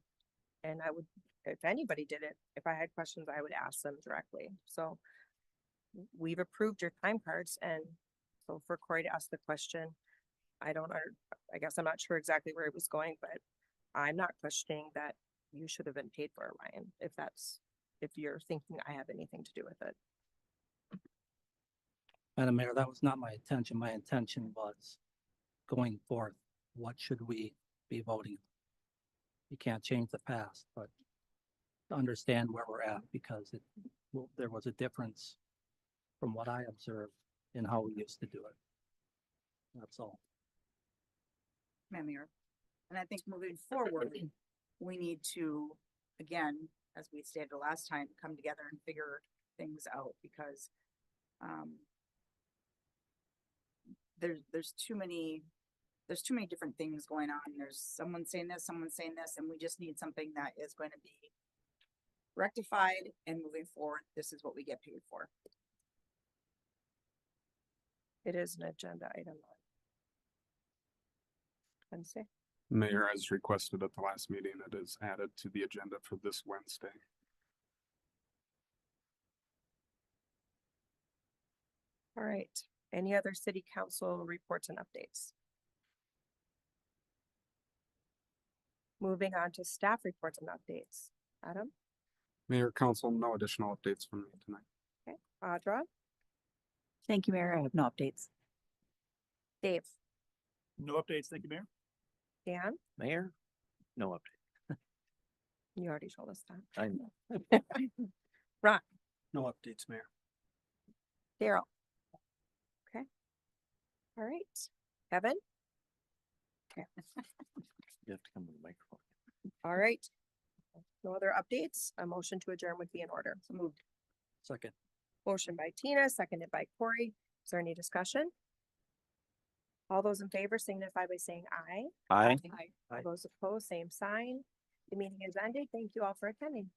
[SPEAKER 1] and I would, if anybody did it, if I had questions, I would ask them directly. So we've approved your time cards, and so for Corey to ask the question, I guess I'm not sure exactly where it was going, but I'm not questioning that you should have been paid for it, Ryan, if you're thinking I have anything to do with it.
[SPEAKER 4] Madam Mayor, that was not my intention. My intention was going forth, what should we be voting? You can't change the past, but to understand where we're at, because there was a difference from what I observed in how we used to do it. That's all.
[SPEAKER 2] Madam Mayor. And I think moving forward, we need to, again, as we stated the last time, come together and figure things out because there's too many different things going on. There's someone saying this, and we just need something that is going to be rectified and moving forward. This is what we get paid for.
[SPEAKER 1] It is an agenda item. Wednesday.
[SPEAKER 6] Mayor, as requested at the last meeting, it is added to the agenda for this Wednesday.
[SPEAKER 1] All right. Any other city council reports and updates? Moving on to staff reports and updates. Adam?
[SPEAKER 6] Mayor, council, no additional updates from me tonight.
[SPEAKER 1] Okay. Audra?
[SPEAKER 3] Thank you, Mayor. I have no updates.
[SPEAKER 1] Dave?
[SPEAKER 13] No updates, thank you, Mayor.
[SPEAKER 1] Dan?
[SPEAKER 7] Mayor, no update.
[SPEAKER 1] You already told us that.
[SPEAKER 7] I know.
[SPEAKER 1] Ron?
[SPEAKER 12] No updates, Mayor.
[SPEAKER 1] Daryl? Okay. All right. Kevin? Okay.
[SPEAKER 7] You have to come to the microphone.
[SPEAKER 1] All right. No other updates. A motion to adjourn would be in order. So moved.
[SPEAKER 4] Second.
[SPEAKER 1] Motion by Tina, seconded by Corey. Is there any discussion? All those in favor signify by saying aye.
[SPEAKER 7] Aye.
[SPEAKER 1] All those opposed, same sign. The meeting is ended. Thank you all for attending.